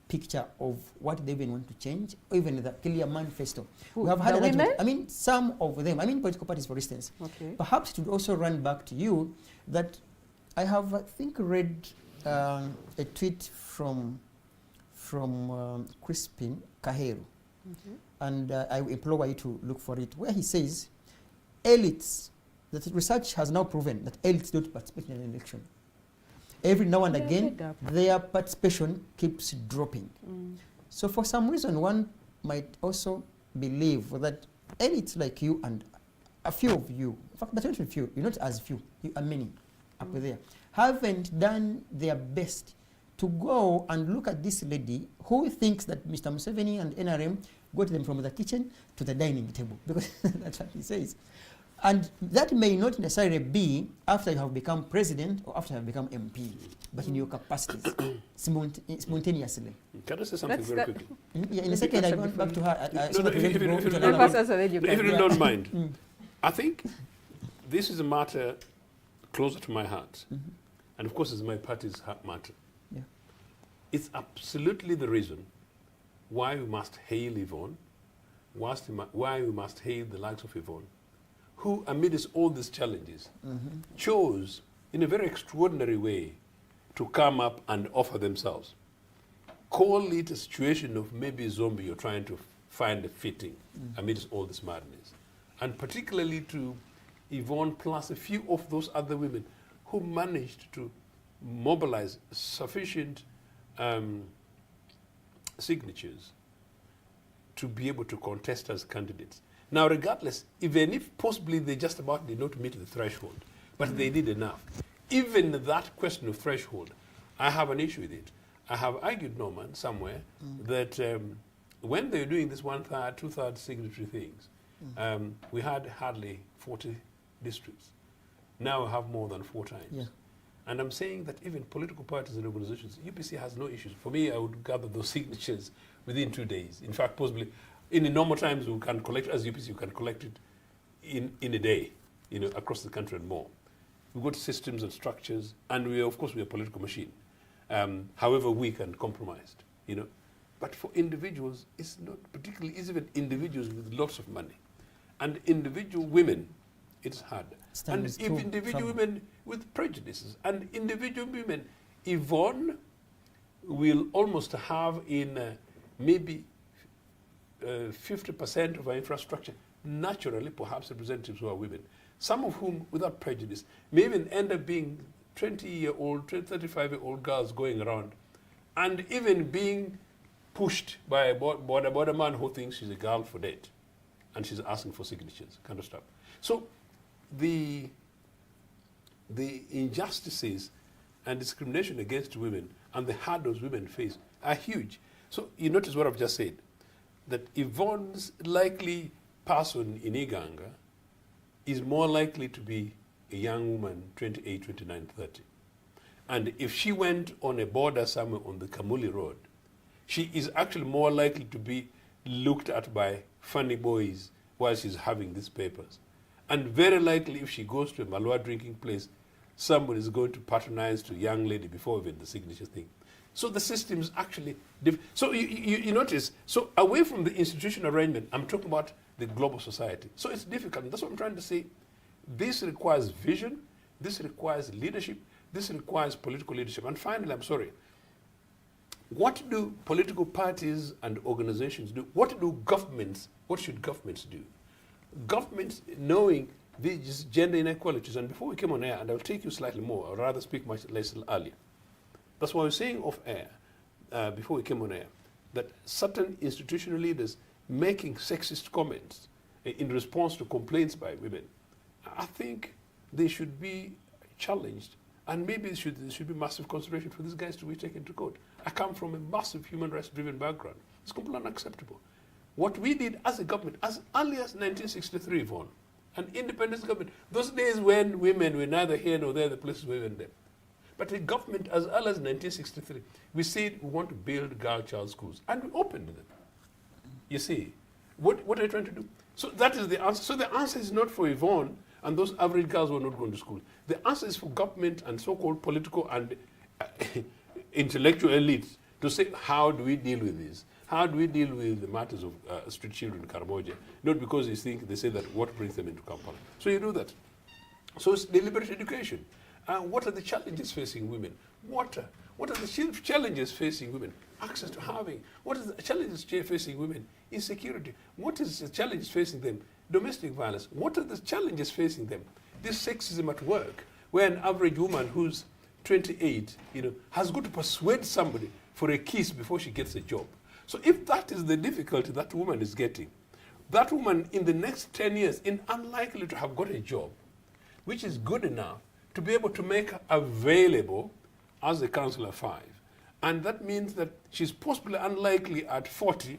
S4: picture of what they even want to change, or even the clear manifesto. We have had an argument. I mean, some of them, I mean political parties, for instance.
S6: Okay.
S4: Perhaps it would also run back to you that I have, I think, read a tweet from Crispin Kaheru. And I implore you to look for it, where he says, elites, that research has now proven that elites don't participate in an election. Every now and again, their participation keeps dropping. So for some reason, one might also believe that elites like you and a few of you, in fact, but not a few, you're not as few, you are many up there, haven't done their best to go and look at this lady who thinks that Mr. Museveni and NRM got them from the kitchen to the dining table, because that's what he says. And that may not necessarily be after you have become president or after you have become MP, but in your capacities, spontaneously.
S7: Can I say something very quickly?
S4: Yeah, in a second, I go back to her.
S7: If you don't mind, I think this is a matter closer to my heart. And of course, it's my party's heart matter.
S4: Yeah.
S7: It's absolutely the reason why we must hail Yvonne, why we must hail the likes of Yvonne, who, amidst all these challenges, chose in a very extraordinary way to come up and offer themselves. Call it a situation of maybe a zombie you're trying to find a fitting amidst all this madness. And particularly to Yvonne plus a few of those other women who managed to mobilize sufficient signatures to be able to contest as candidates. Now, regardless, even if possibly they just about did not meet the threshold, but they did enough, even that question of threshold, I have an issue with it. I have argued, Norman, somewhere, that when they were doing this 1/3, 2/3 signatory things, we had hardly 40 districts. Now we have more than 4 times.
S4: Yeah.
S7: And I'm saying that even political parties and organizations, UPC has no issues. For me, I would gather those signatures within 2 days. In fact, possibly, in the normal times, we can collect, as UPC, you can collect it in a day, across the country and more. We've got systems and structures, and we are a political machine. However weak and compromised, But for individuals, it's not particularly easy, even individuals with lots of money. And individual women, it's hard. And if individual women with prejudices, and individual women, Yvonne will almost have in maybe 50% of our infrastructure, naturally, perhaps representatives who are women, some of whom, without prejudice, may even end up being 20-year-old, 35-year-old girls going around, and even being pushed by a border man who thinks she's a girl for date, and she's asking for signatures, kind of stuff. So the injustices and discrimination against women and the hurdles women face are huge. So you notice what I've just said, that Yvonne's likely person in Iganga is more likely to be a young woman, 28, 29, 30. And if she went on a border somewhere on the Kamuli Road, she is actually more likely to be looked at by funny boys while she's having these papers. And very likely if she goes to a Malwa drinking place, somebody is going to patronize to a young lady before even the signature thing. So the system is actually so you notice, so away from the institutional arrangement, I'm talking about the global society. So it's difficult. And that's what I'm trying to say. This requires vision, this requires leadership, this requires political leadership. And finally, I'm sorry, what do political parties and organizations do? What should governments do? Governments, knowing these gender inequalities, and before we came on air, and I'll take you slightly more, I'd rather speak much less earlier. That's why I was saying off air, before we came on air, that certain institutional leaders making sexist comments in response to complaints by women, I think they should be challenged, and maybe there should be massive consideration for these guys to be taken to court. I come from a massive human rights-driven background. It's completely unacceptable. What we did as a government, as early as 1963, Yvonne, an independence government, those days when women were neither here nor there, the places were even there. But the government, as early as 1963, we said we want to build girl-child schools, and we opened them. You see, what are you trying to do? So that is the answer. So the answer is not for Yvonne and those average girls who are not going to school. The answer is for government and so-called political and intellectual elites to say, how do we deal with this? How do we deal with the matters of street children in Karamoja? Not because they say that what brings them into Kampala. So you do that. So it's deliberate education. What are the challenges facing women? Water. What are the challenges facing women? Access to housing. What are the challenges facing women? Insecurity. What is the challenges facing them? Domestic violence. What are the challenges facing them? This sexism at work, where an average woman who's 28, has got to persuade somebody for a kiss before she gets a job. So if that is the difficulty that woman is getting, that woman in the next 10 years is unlikely to have got a job, which is good enough to be able to make her available as a councillor 5. And that means that she's possibly unlikely at 40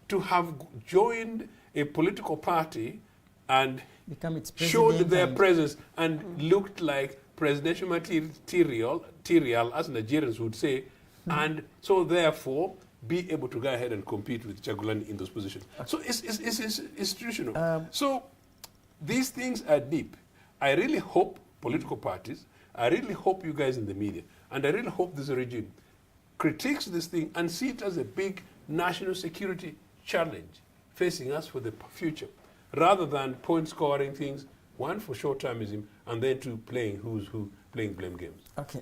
S7: to have joined a political party and showed their presence and looked like presidential material, as Nigerians would say, and so therefore be able to go ahead and compete with Chagulani in those positions. So it's institutional. So these things are deep. I really hope political parties, I really hope you guys in the media, and I really hope this regime critiques this thing and see it as a big national security challenge facing us for the future, rather than point scoring things, one for short-termism, and then two playing who's who, playing blame games.
S4: Okay,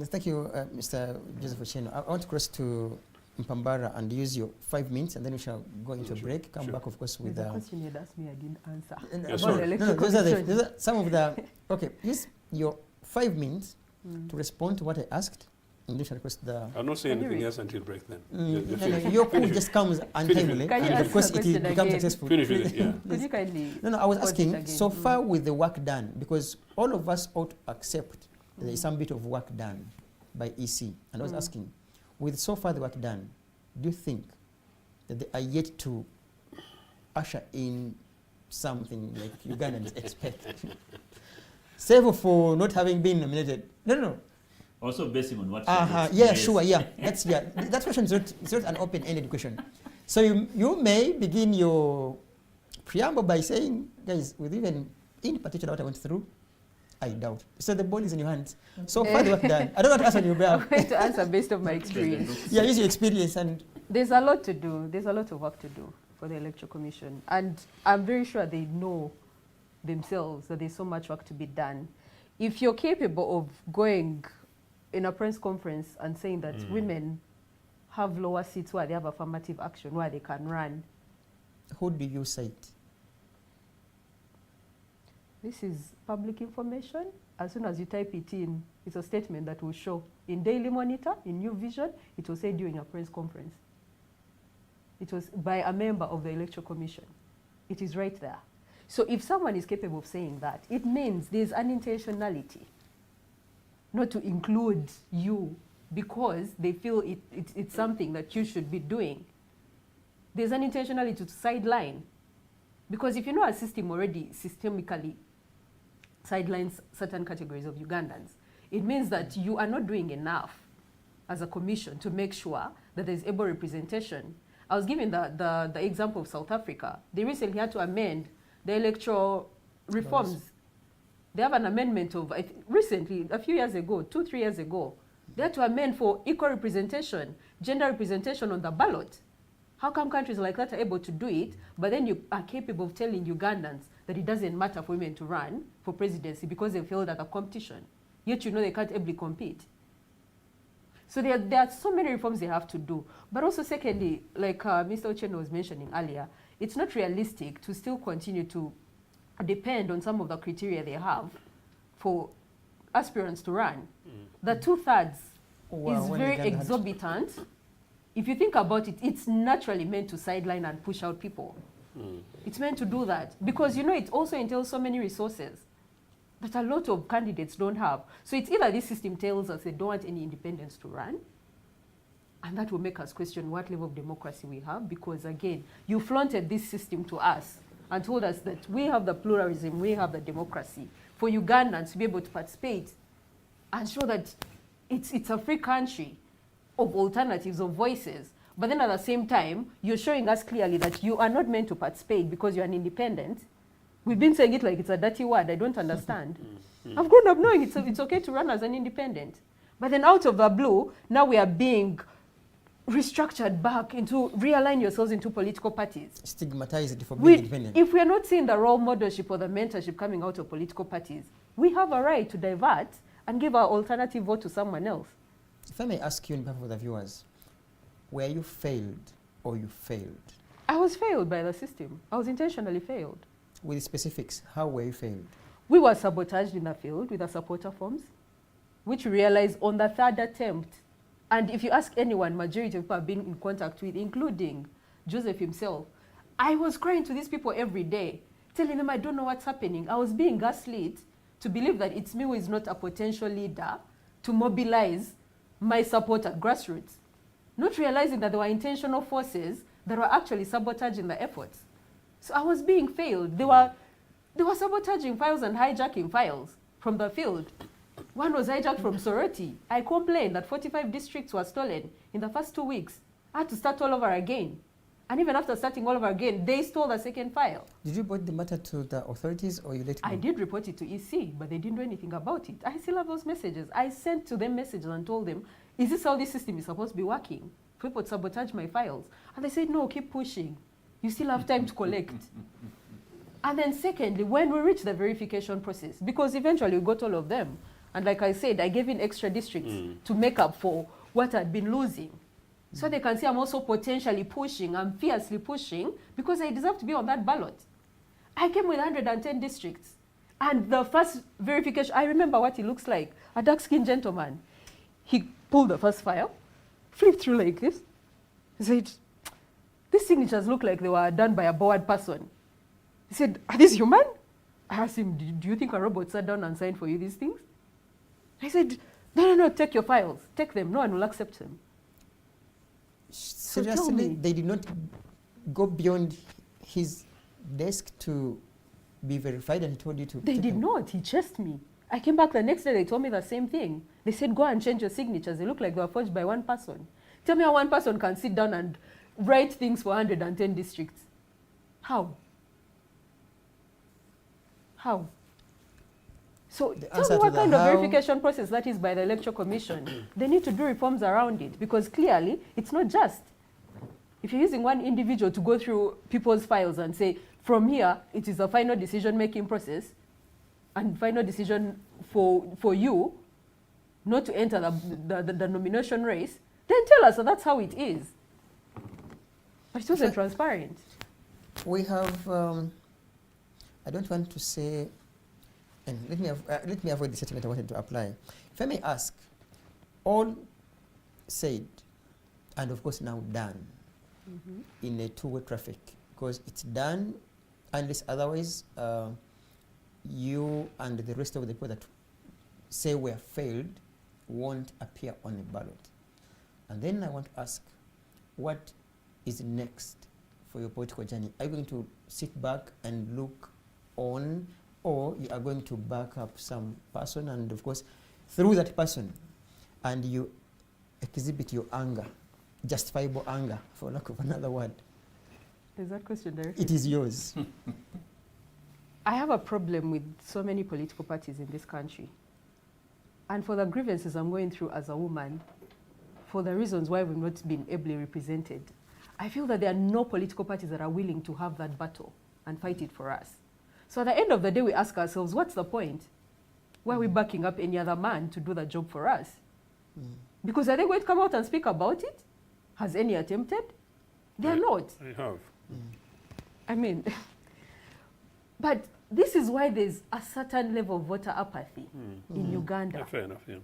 S4: thank you, Mr. Joseph Ochieno. I want to cross to Mpambara and use your 5 minutes, and then we shall go into a break. Come back, of course, with
S6: the question you had asked me, I didn't answer.
S7: Yeah, sorry.
S4: No, those are some of the. Okay, use your 5 minutes to respond to what I asked. And shall cross the.
S7: I'll not say anything else until break then.
S4: Your call just comes untimely,
S6: Can you
S4: and of course
S6: answer
S4: it
S6: the question
S4: becomes
S6: again?
S4: successful.
S7: Finish with it, yeah.
S6: Could you kindly?
S4: No, I was
S6: pause it
S4: asking,
S6: again?
S4: so far with the work done, because all of us ought to accept that there is some bit of work done by EC. And I was asking, with so far the work done, do you think that they are yet to usher in something like Ugandans expect? Save for not having been nominated. No.
S5: Also basing on what
S4: Yeah,
S5: yes.
S4: sure, yeah. That question is not an open-ended question. So you may begin your preamble by saying, guys, with even in particular what I went through, I doubt. So the ball is in your hands. So far the work done. I don't want to answer on your behalf.
S6: I'm going to answer based on my experience.
S4: Yeah, use your experience and.
S6: There's a lot to do. There's a lot of work to do for the Electoral Commission. And I'm very sure they know themselves that there's so much work to be done. If you're capable of going in a press conference and saying that women have lower seats where they have affirmative action, where they can run.
S4: Who do you cite?
S6: This is public information. As soon as you type it in, it's a statement that will show in Daily Monitor, in New Vision, it will say during a press conference. It was by a member of the Electoral Commission. It is right there. So if someone is capable of saying that, it means there's an intentionality not to include you because they feel it's something that you should be doing. There's an intentionality to sideline. Because if you know a system already systemically sidelines certain categories of Ugandans, it means that you are not doing enough as a commission to make sure that there's able representation. I was giving the example of South Africa. They recently had to amend the electoral reforms. They have an amendment of, recently, a few years ago, 2-3 years ago, they had to amend for equal representation, gender representation on the ballot. How come countries like that are able to do it, but then you are capable of telling Ugandans that it doesn't matter for women to run for presidency because they failed at a competition, yet you know they can't ably compete? So there are so many reforms they have to do. But also secondly, like Mr. Ochieno was mentioning earlier, it's not realistic to still continue to depend on some of the criteria they have for aspirants to run. The 2/3 is very exorbitant. If you think about it, it's naturally meant to sideline and push out people. It's meant to do that because, you know, it also entails so many resources that a lot of candidates don't have. So it's either this system tells us they don't want any independents to run, and that will make us question what level of democracy we have, because again, you flaunted this system to us and told us that we have the pluralism, we have the democracy for Ugandans to be able to participate and show that it's a free country of alternatives, of voices. But then at the same time, you're showing us clearly that you are not meant to participate because you're an independent. We've been saying it like it's a dirty word. I don't understand. I've grown up knowing it's okay to run as an independent. But then out of the blue, now we are being restructured back into, realign yourselves into political parties.
S4: Stigmatized for being independent.
S6: If we are not seeing the role modelship or the mentorship coming out of political parties, we have a right to divert and give our alternative vote to someone else.
S4: If I may ask you in behalf of the viewers, were you failed or you failed?
S6: I was failed by the system. I was intentionally failed.
S4: With specifics, how were you failed?
S6: We were sabotaged in the field with the supporter forms, which we realized on the 3rd attempt. And if you ask anyone, majority of people I've been in contact with, including Joseph himself, I was crying to these people every day, telling them I don't know what's happening. I was being gaslit to believe that it's me who is not a potential leader to mobilize my support at grassroots, not realizing that there were intentional forces that were actually sabotaging the efforts. So I was being failed. They were sabotaging files and hijacking files from the field. One was hijacked from Soroti. I complained that 45 districts were stolen in the first 2 weeks. I had to start all over again. And even after starting all over again, they stole the second file.
S4: Did you report the matter to the authorities or you let go?
S6: I did report it to EC, but they didn't do anything about it. I still have those messages. I sent to them messages and told them, is this how this system is supposed to be working? People sabotage my files. And they said, no, keep pushing. You still have time to collect. And then secondly, when we reach the verification process, because eventually we got all of them, and like I said, I gave in extra districts to make up for what I'd been losing. So they can see I'm also potentially pushing, I'm fiercely pushing, because I deserve to be on that ballot. I came with 110 districts. And the first verification, I remember what he looks like, a dark-skinned gentleman. He pulled the first file, flipped through like this. He said, these signatures look like they were done by a bored person. He said, are these human? I asked him, do you think a robot sat down and signed for you these things? I said, no, take your files. Take them. No one will accept them.
S4: Seriously, they did not go beyond his desk to be verified, and he told you to.
S6: They did not. He chased me. I came back the next day. They told me the same thing. They said, go and change your signatures. They look like they were forged by one person. Tell me how one person can sit down and write things for 110 districts. How? How? So tell me what kind of verification process that is by the Electoral Commission. They need to do reforms around it, because clearly it's not just. If you're using one individual to go through people's files and say, from here, it is a final decision-making process and final decision for you not to enter the nomination race, then tell us that that's how it is. But it wasn't transparent.
S4: We have, I don't want to say, and let me avoid the statement I wanted to apply. If I may ask, all said, and of course now done, in a two-way traffic, because it's done unless otherwise you and the rest of the people that say we have failed won't appear on a ballot. And then I want to ask, what is next for your political journey? Are you going to sit back and look on, or you are going to back up some person, and of course through that person, and you exhibit your anger, justifiable anger, for lack of another word?
S6: Is that question directed?
S4: It is yours.
S6: I have a problem with so many political parties in this country. And for the grievances I'm going through as a woman, for the reasons why we've not been ably represented, I feel that there are no political parties that are willing to have that battle and fight it for us. So at the end of the day, we ask ourselves, what's the point? Why are we backing up any other man to do the job for us? Because are they going to come out and speak about it? Has any attempted? They are not.
S7: I have.
S6: I mean, but this is why there's a certain level of voter apathy in Uganda.
S7: Yeah, fair enough, yeah.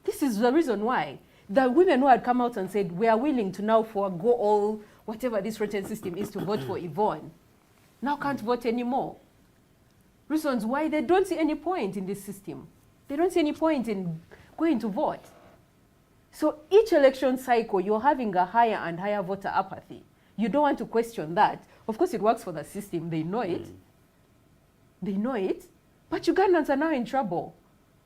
S6: This is the reason why. The women who had come out and said, we are willing to now forego all, whatever this written system is, to vote for Yvonne, now can't vote anymore. Reasons why they don't see any point in this system. They don't see any point in going to vote. So each election cycle, you're having a higher and higher voter apathy. You don't want to question that. Of course, it works for the system. They know it. They know it. But Ugandans are now in trouble.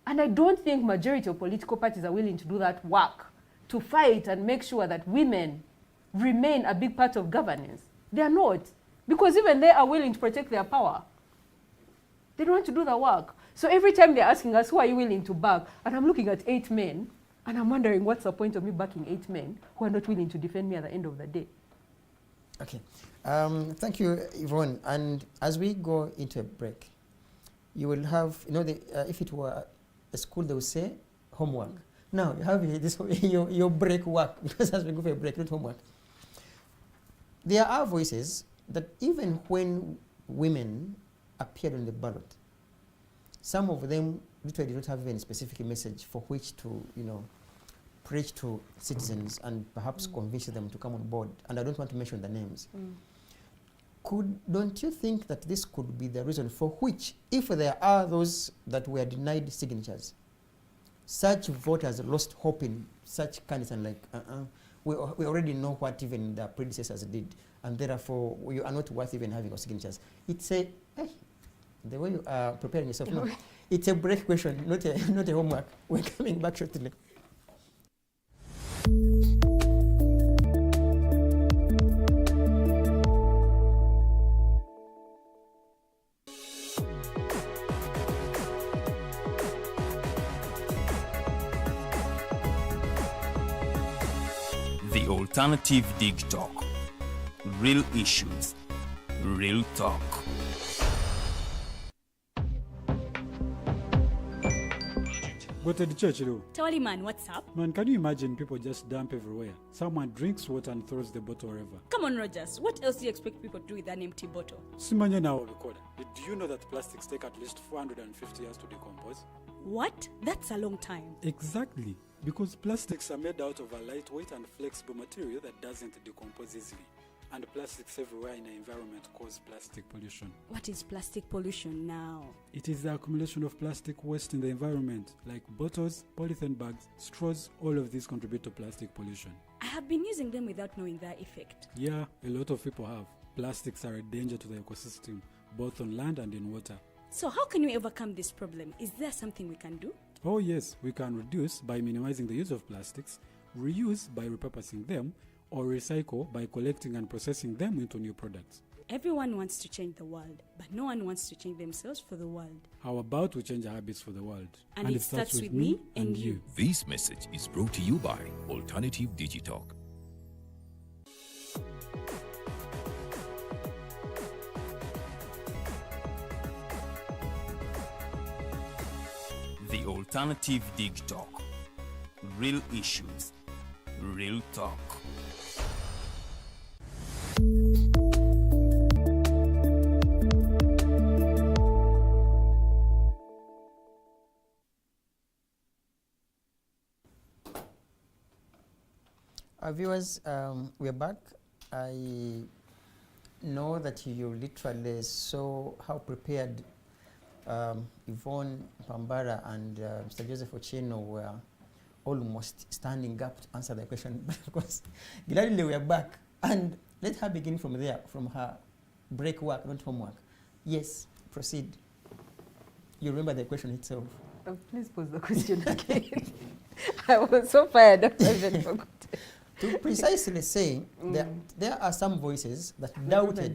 S6: And I don't think majority of political parties are willing to do that work, to fight and make sure that women remain a big part of governance. They are not. Because even they are willing to protect their power. They don't want to do the work. So every time they're asking us, who are you willing to back? And I'm looking at 8 men, and I'm wondering, what's the point of me backing 8 men who are not willing to defend me at the end of the day?
S4: Okay. Thank you, Yvonne. And as we go into a break, you will have, if it were a school, they would say homework. Now, you have this, your break work, because as we go for a break, not homework. There are voices that even when women appeared on the ballot, some of them literally did not have even a specific message for which to, preach to citizens and perhaps convince them to come on board. And I don't want to mention the names. Don't you think that this could be the reason for which, if there are those that were denied signatures, such voters lost hope in such candidates, and like, we already know what even the predecessors did, and therefore you are not worth even having your signatures? It's a, the way you are preparing yourself, no. It's a break question, not a homework. We're coming back shortly.
S1: The Alternative Dig Talk. real issues, real talk.
S2: Go to the church, though.
S3: Tawali man, what's up?
S2: Man, can you imagine people just dump everywhere? Someone drinks water and throws the bottle wherever.
S3: Come on, Rogers. What else do you expect people to do with an empty bottle?
S2: Simanya now, recorder. Do you know that plastics take at least 450 years to decompose?
S3: What? That's a long time.
S2: Exactly. Because plastics are made out of a lightweight and flexible material that doesn't decompose easily. And plastics everywhere in the environment cause plastic pollution.
S3: What is plastic pollution now?
S2: It is the accumulation of plastic waste in the environment, like bottles, polythene bags, straws. All of these contribute to plastic pollution.
S3: I have been using them without knowing their effect.
S2: Yeah, a lot of people have. Plastics are a danger to the ecosystem, both on land and in water.
S3: So how can we overcome this problem? Is there something we can do?
S2: Oh yes, we can reduce by minimizing the use of plastics, reuse by repurposing them, or recycle by collecting and processing them into new products.
S3: Everyone wants to change the world, but no one wants to change themselves for the world.
S2: How about we change our habits for the world?
S3: And it starts with me and you.
S8: This message is brought to you by Alternative Digitalk.
S1: The Alternative Dig Talk. Real issues, real talk.
S4: Our viewers, we're back. I know that you literally saw how prepared Yvonne Mpambara and Mr. Joseph Ochieno were almost standing up to answer the question. Because gladly we are back. And let her begin from there, from her break work, not homework. Yes, proceed. You remember the question itself.
S6: Please pose the question again. I was so fired up, I even forgot.
S4: To precisely say, there are some voices that doubted,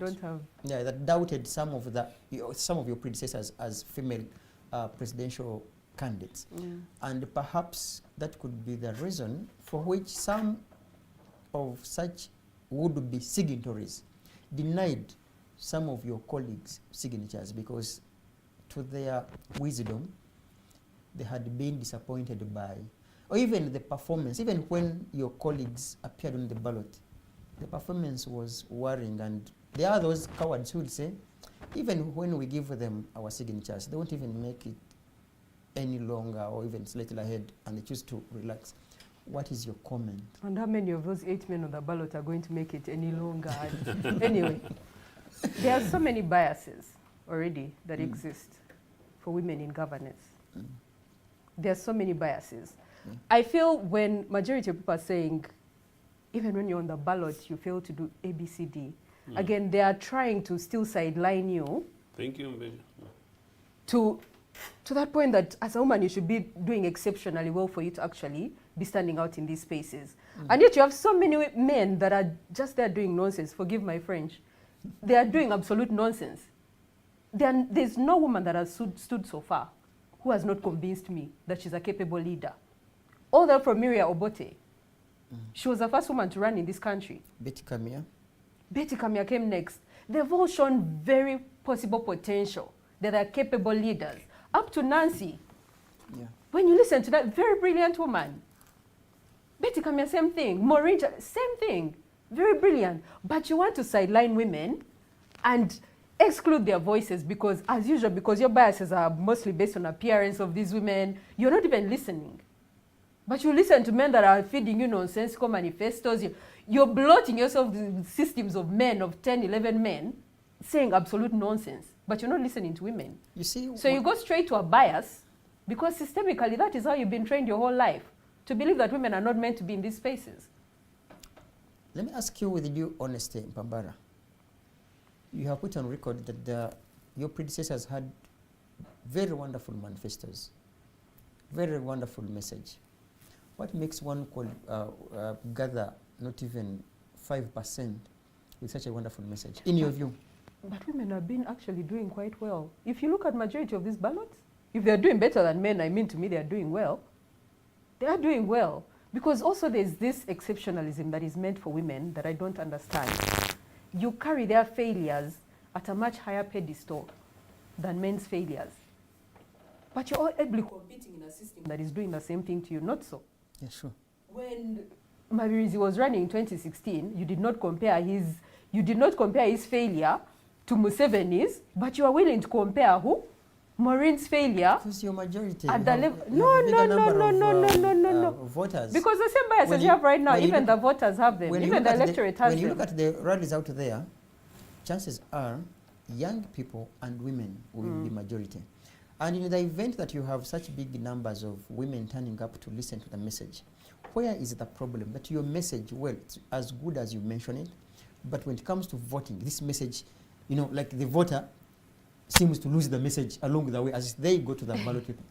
S4: that doubted some of your predecessors as female presidential candidates, and perhaps that could be the reason for which some of such would-be signatories denied some of your colleagues' signatures because, to their wisdom, they had been disappointed by, or even the performance, even when your colleagues appeared on the ballot, the performance was worrying. And there are those cowards who would say, even when we give them our signatures, they won't even make it any longer or even slightly ahead, and they choose to relax. What is your comment?
S6: And how many of those 8 men on the ballot are going to make it any longer? Anyway, there are so many biases already that exist for women in governance. There are so many biases. I feel when majority of people are saying, even when you're on the ballot, you fail to do A, B, C, D, again, they are trying to still sideline you.
S7: Thank you, Mbele.
S6: To that point that as a woman, you should be doing exceptionally well for you to actually be standing out in these spaces. And yet you have so many men that are just there doing nonsense. Forgive my French. They are doing absolute nonsense. There's no woman that has stood so far who has not convinced me that she's a capable leader. All that from Miria Obote. She was the first woman to run in this country.
S4: Betty Kamia.
S6: Betty Kamia came next. They've all shown very possible potential. That are capable leaders. Up to Nancy.
S4: Yeah.
S6: When you listen to that very brilliant woman, Betty Kamia, same thing. Maureen, same thing. Very brilliant. But you want to sideline women and exclude their voices because, as usual, because your biases are mostly based on appearance of these women, you're not even listening. But you listen to men that are feeding you nonsensical manifestos. You're bloating yourself with systems of men, of 10, 11 men, saying absolute nonsense. But you're not listening to women.
S4: You see,
S6: so you go straight to a bias because systemically that is how you've been trained your whole life, to believe that women are not meant to be in these spaces.
S4: Let me ask you with due honesty, Mpambara. You have put on record that your predecessors had very wonderful manifestos, very wonderful message. What makes one gather not even 5% with such a wonderful message, in your view?
S6: But women have been actually doing quite well. If you look at majority of these ballots, if they're doing better than men, I mean, to me, they are doing well. They are doing well. Because also there's this exceptionalism that is meant for women that I don't understand. you carry their failures at a much higher pedestal than men's failures. But you're all ably competing in a system that is doing the same thing to you, not so.
S4: Yeah, sure.
S6: When Mabirizi was running in 2016, you did not compare his failure to Museveni's, but you are willing to compare who? Maureen's failure
S4: Because your majority.
S6: at
S4: you
S6: the
S4: have-
S6: level.
S4: you
S6: No,
S4: have a bigger number of,
S6: no.
S4: Voters.
S6: Because the same biases
S4: When
S6: you
S4: you-
S6: have right now,
S4: when you
S6: even
S4: look-
S6: the voters have them,
S4: when you
S6: even
S4: look
S6: the
S4: at
S6: electorate has
S4: when you
S6: them.
S4: look at the rallies out there, chances are young people and women will be majority. And in the event that you have such big numbers of women turning up to listen to the message, where is the problem? That your message, well, it's as good as you mention it, but when it comes to voting, this message, like the voter seems to lose the message along the way as they go to the ballot paper.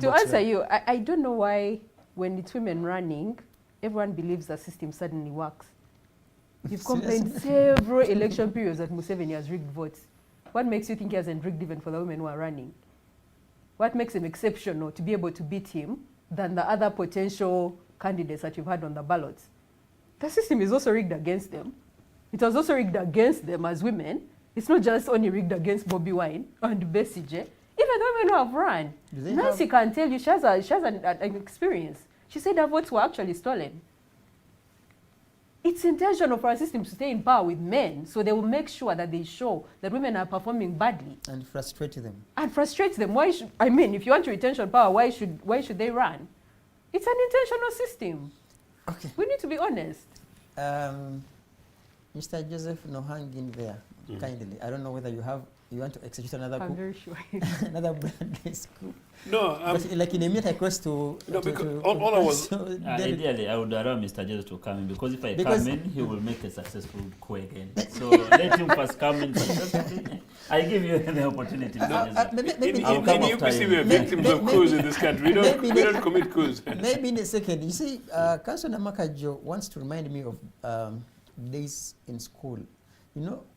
S6: To answer you, I don't know why when it's women running, everyone believes the system suddenly works. You've complained several election periods that Museveni has rigged votes. What makes you think he hasn't rigged even for the women who are running? What makes him exceptional to be able to beat him than the other potential candidates that you've had on the ballots? The system is also rigged against them. It was also rigged against them as women. It's not just only rigged against Bobby Wine and Besigye. Even the women who have run. Nancy can tell you she has an experience. She said her votes were actually stolen. It's intentional for our system to stay in power with men, so they will make sure that they show that women are performing badly.
S4: And frustrate them.
S6: And frustrates them. Why should, I mean, if you want retention power, why should they run? It's an intentional system.
S4: Okay.
S6: We need to be honest.
S4: Mr. Joseph, no hang in there, kindly. I don't know whether you want to execute another
S6: I'm
S4: coup,
S6: very sure.
S4: another brandless coup.
S7: No,
S4: But like in a minute across to...
S7: No, because all I was-
S5: Ideally, I would allow Mr. Joseph to come in, because if I
S4: Because-
S5: come in, he will make a successful coup again. So let him first come in successfully. I give you the opportunity, Mr. Joseph.
S4: maybe,
S5: I'll
S7: In
S5: come
S7: the
S5: after
S7: UPC,
S5: you.
S7: we are victims of coups in this country.
S4: maybe
S7: We don't commit coups.
S4: maybe in a second. You see, Councillor Namakajo wants to remind me of days in school.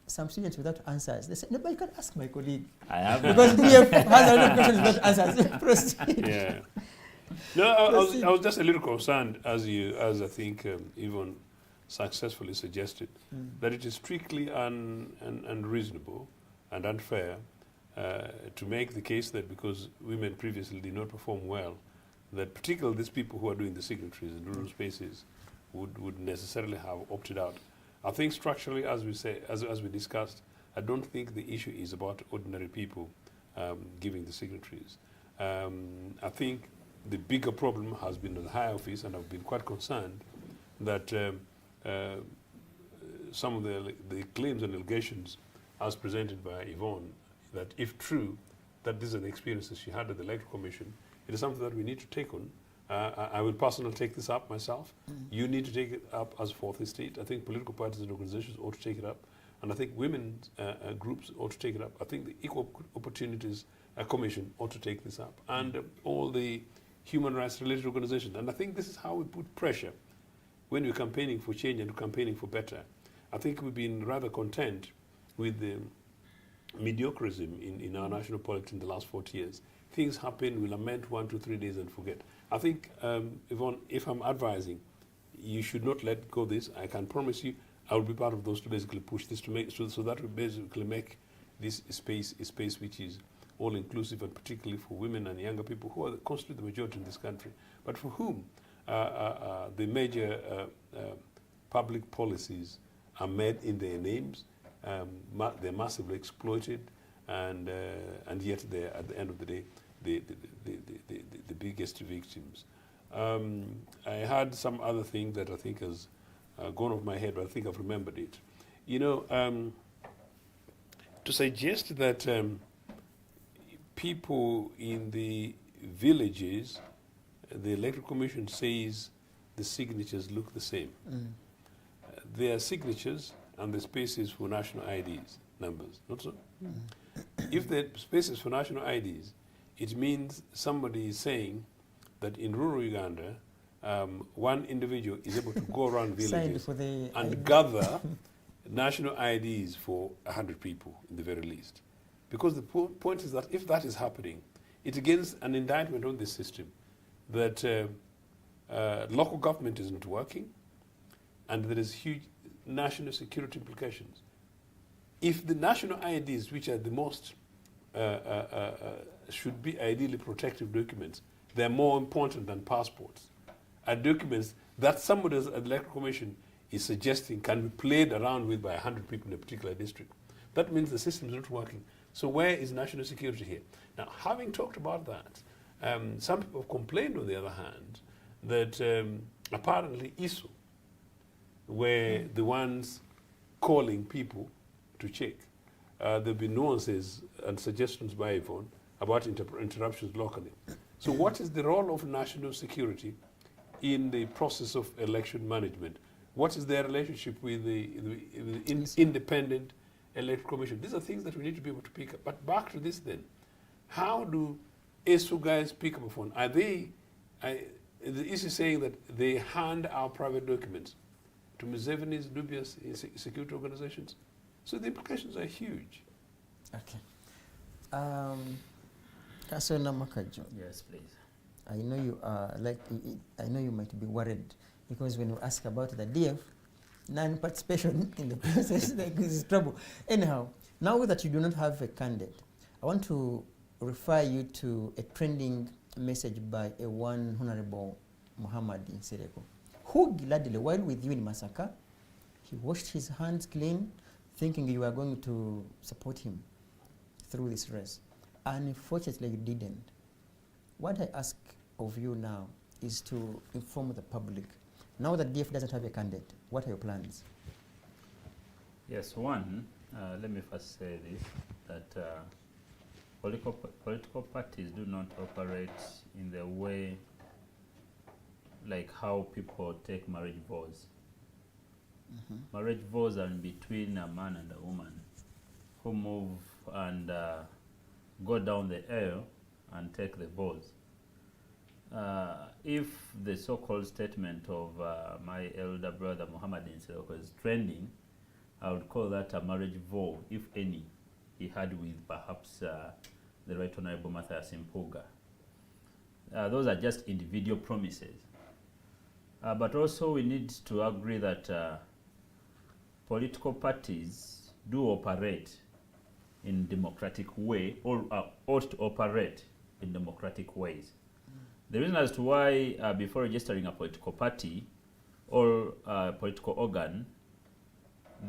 S4: Some students without answers. They say, no, but you can ask my colleague.
S5: I have
S4: Because DF has a lot of questions without answers. Proceed.
S7: Yeah. No, I was just a little concerned, as I think Yvonne successfully suggested, that it is strictly unreasonable and unfair to make the case that because women previously did not perform well, that particularly these people who are doing the signatories in rural spaces would necessarily have opted out. I think structurally, as we say, as we discussed, I don't think the issue is about ordinary people giving the signatories. I think the bigger problem has been in the high office, and I've been quite concerned that some of the claims and allegations as presented by Yvonne, that if true, that these are the experiences she had at the Electoral Commission, it is something that we need to take on. I will personally take this up myself. You need to take it up as Fourth Estate. I think political parties and organizations ought to take it up. And I think women's groups ought to take it up. I think the Equal Opportunities Commission ought to take this up. And all the human rights related organizations. And I think this is how we put pressure when we're campaigning for change and campaigning for better. I think we've been rather content with the mediocrity in our national politics in the last 40 years. Things happen, we lament 1, 2, 3 days and forget. I think, Yvonne, if I'm advising, you should not let go this. I can promise you I will be part of those to basically push this to make, so that we basically make this space a space which is all-inclusive, and particularly for women and younger people who constitute the majority in this country, but for whom the major public policies are made in their names, they're massively exploited, and yet they're, at the end of the day, the biggest victims. I had some other thing that I think has gone off my head, but I think I've remembered it. To suggest that people in the villages, the Electoral Commission says the signatures look the same. There are signatures and the spaces for national IDs numbers, not so? If the spaces for national IDs, it means somebody is saying that in rural Uganda, one individual is able to go around villages and gather national IDs for 100 people in the very least. Because the point is that if that is happening, it against an indictment on this system that local government is not working, and there is huge national security implications. if the national IDs, which are the most, should be ideally protective documents, they're more important than passports, are documents that somebody at the Electoral Commission is suggesting can be played around with by 100 people in a particular district. That means the system is not working. So where is national security here? Now, having talked about that, some people have complained, on the other hand, that apparently ISO were the ones calling people to check. There have been nuances and suggestions by Yvonne about interruptions locally. So what is the role of national security in the process of election management? What is their relationship with the independent electoral commission? These are things that we need to be able to pick up. But back to this then. How do ESU guys pick up a phone? Are they, the issue saying that they hand out private documents to Museveni's dubious security organizations? So the implications are huge.
S4: Okay. Councillor Namakajo.
S5: Yes, please.
S4: I know you are I know you might be worried because when you ask about the DF, non-participation in the process, like this is trouble. Anyhow, now that you do not have a candidate, I want to refer you to a trending message by a one Honorable Muhammad Nsereko, who gladly, while with you in Masaka, he washed his hands clean, thinking you are going to support him through this race. Unfortunately, you didn't. What I ask of you now is to inform the public. Now that DF doesn't have a candidate, what are your plans?
S5: Yes, one, let me first say this, that political parties do not operate in the way like how people take marriage vows. Marriage vows are in between a man and a woman who move and go down the aisle and take the vows. If the so-called statement of my elder brother Muhammad Nsereko is trending, I would call that a marriage vow, if any, he had with perhaps the Right Honorable Matthias Mpuga. Those are just individual promises. But also we need to agree that political parties do operate in democratic way, or ought to operate in democratic ways. The reason as to why before registering a political party or political organ,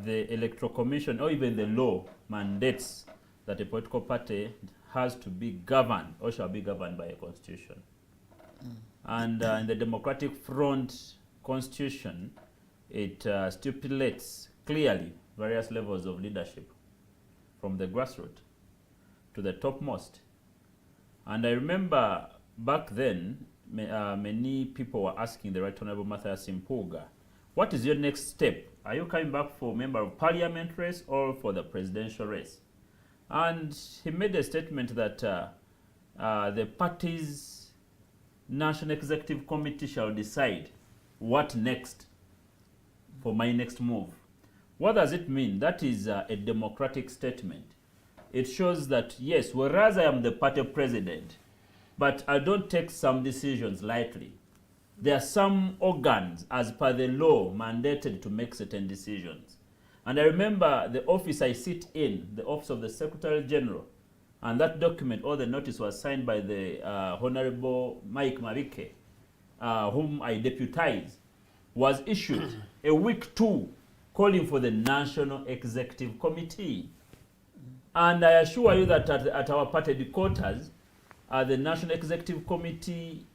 S5: the Electoral Commission or even the law mandates that a political party has to be governed or shall be governed by a constitution. And in the Democratic Front Constitution, it stipulates clearly various levels of leadership, from the grassroots to the topmost. And I remember back then, many people were asking the Right Honorable Matthias Mpuga, what is your next step? Are you coming back for Member of Parliament race or for the presidential race? And he made a statement that the party's National Executive Committee shall decide what next for my next move. What does it mean? That is a democratic statement. It shows that, yes, whereas I am the party president, but I don't take some decisions lightly. There are some organs, as per the law, mandated to make certain decisions. And I remember the office I sit in, the Office of the Secretary General, and that document or the notice was signed by the Honorable Mike Marike, whom I deputize, was issued a week too, calling for the National Executive Committee. And I assure you that at our party headquarters, the National Executive Committee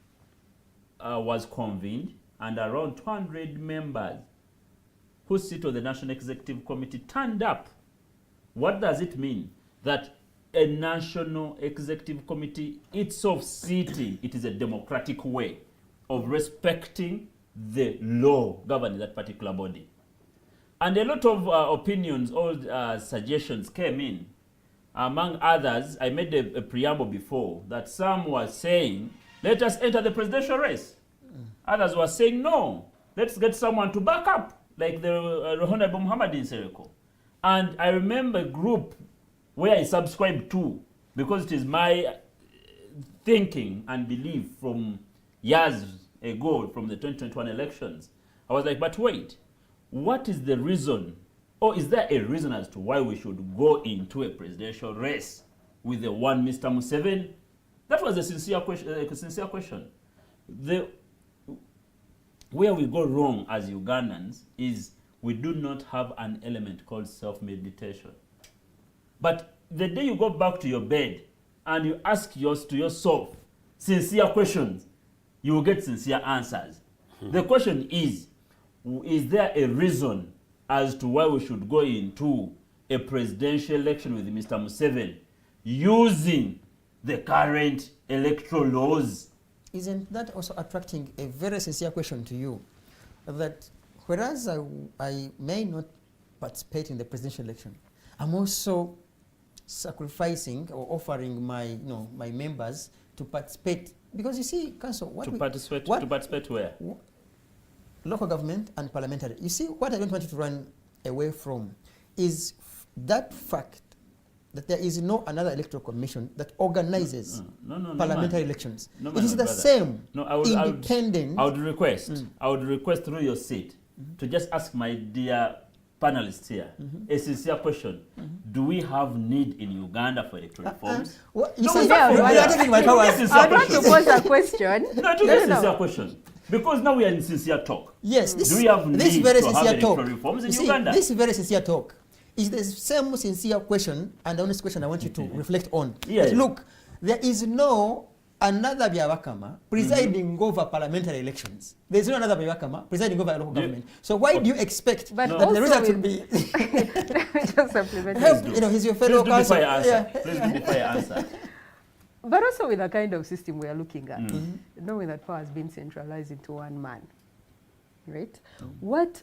S5: was convened, and around 200 members who sit on the National Executive Committee turned up. What does it mean? That a National Executive Committee itself sitting, it is a democratic way of respecting the law governing that particular body. And a lot of opinions or suggestions came in. Among others, I made a preamble before that some were saying, let us enter the presidential race. Others were saying, no, let's get someone to back up, like the Honorable Muhammad Nsereko. And I remember a group where I subscribed to, because it is my thinking and belief from years ago, from the 2021 elections. I was like, but wait, what is the reason Or is there a reason as to why we should go into a presidential race with the one Mr. Museveni? That was a sincere question. Where we go wrong as Ugandans is we do not have an element called self-meditation. But the day you go back to your bed and you ask to yourself sincere questions, you will get sincere answers. The question is there a reason as to why we should go into a presidential election with Mr. Museveni using the current electoral laws?
S4: Isn't that also attracting a very sincere question to you? That whereas I may not participate in the presidential election, I'm also sacrificing or offering my members to participate, because you see, Council,
S5: to participate where?
S4: Local government and parliamentary. You see, what I don't want you to run away from is that fact that there is no another electoral commission that organizes parliamentary elections. It is the same, independent.
S5: I would request through your seat to just ask my dear panelists here a sincere question. Do we have need in Uganda for electoral reforms?
S4: You are taking my powers.
S6: I want to pose a question.
S5: No, it is a sincere question. Because now we are in sincere talk.
S4: Yes,
S5: do we have
S4: this
S5: need
S4: very
S5: to have
S4: sincere
S5: electoral
S4: talk.
S5: reforms in
S4: You see,
S5: Uganda?
S4: this very sincere talk is the same sincere question and honest question I want you to reflect on.
S5: Yes.
S4: But look, there is no another Byabakama presiding over parliamentary elections. There is no another Byabakama presiding over a local government. So why do you expect that the result will be?
S6: Let me just supplement.
S4: He's your fellow council.
S5: Please do before you answer.
S6: But also with the kind of system we are looking at, knowing that power has been centralized into one man, right? What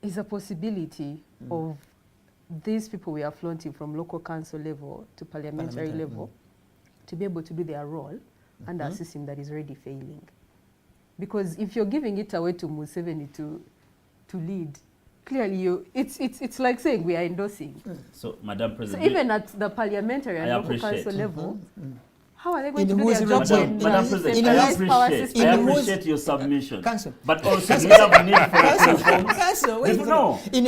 S6: is a possibility of these people we are flaunting from local council level to parliamentary level to be able to do their role under a system that is already failing? Because if you're giving it away to Museveni to lead, clearly it's like saying we are endorsing.
S5: So, Madam President,
S6: so even at the parliamentary and local council level, how are they going to do their job when
S5: Madam President, I appreciate your submission.
S4: Council.
S5: But also, do we have a need for reforms?
S4: Council,
S5: No.
S4: In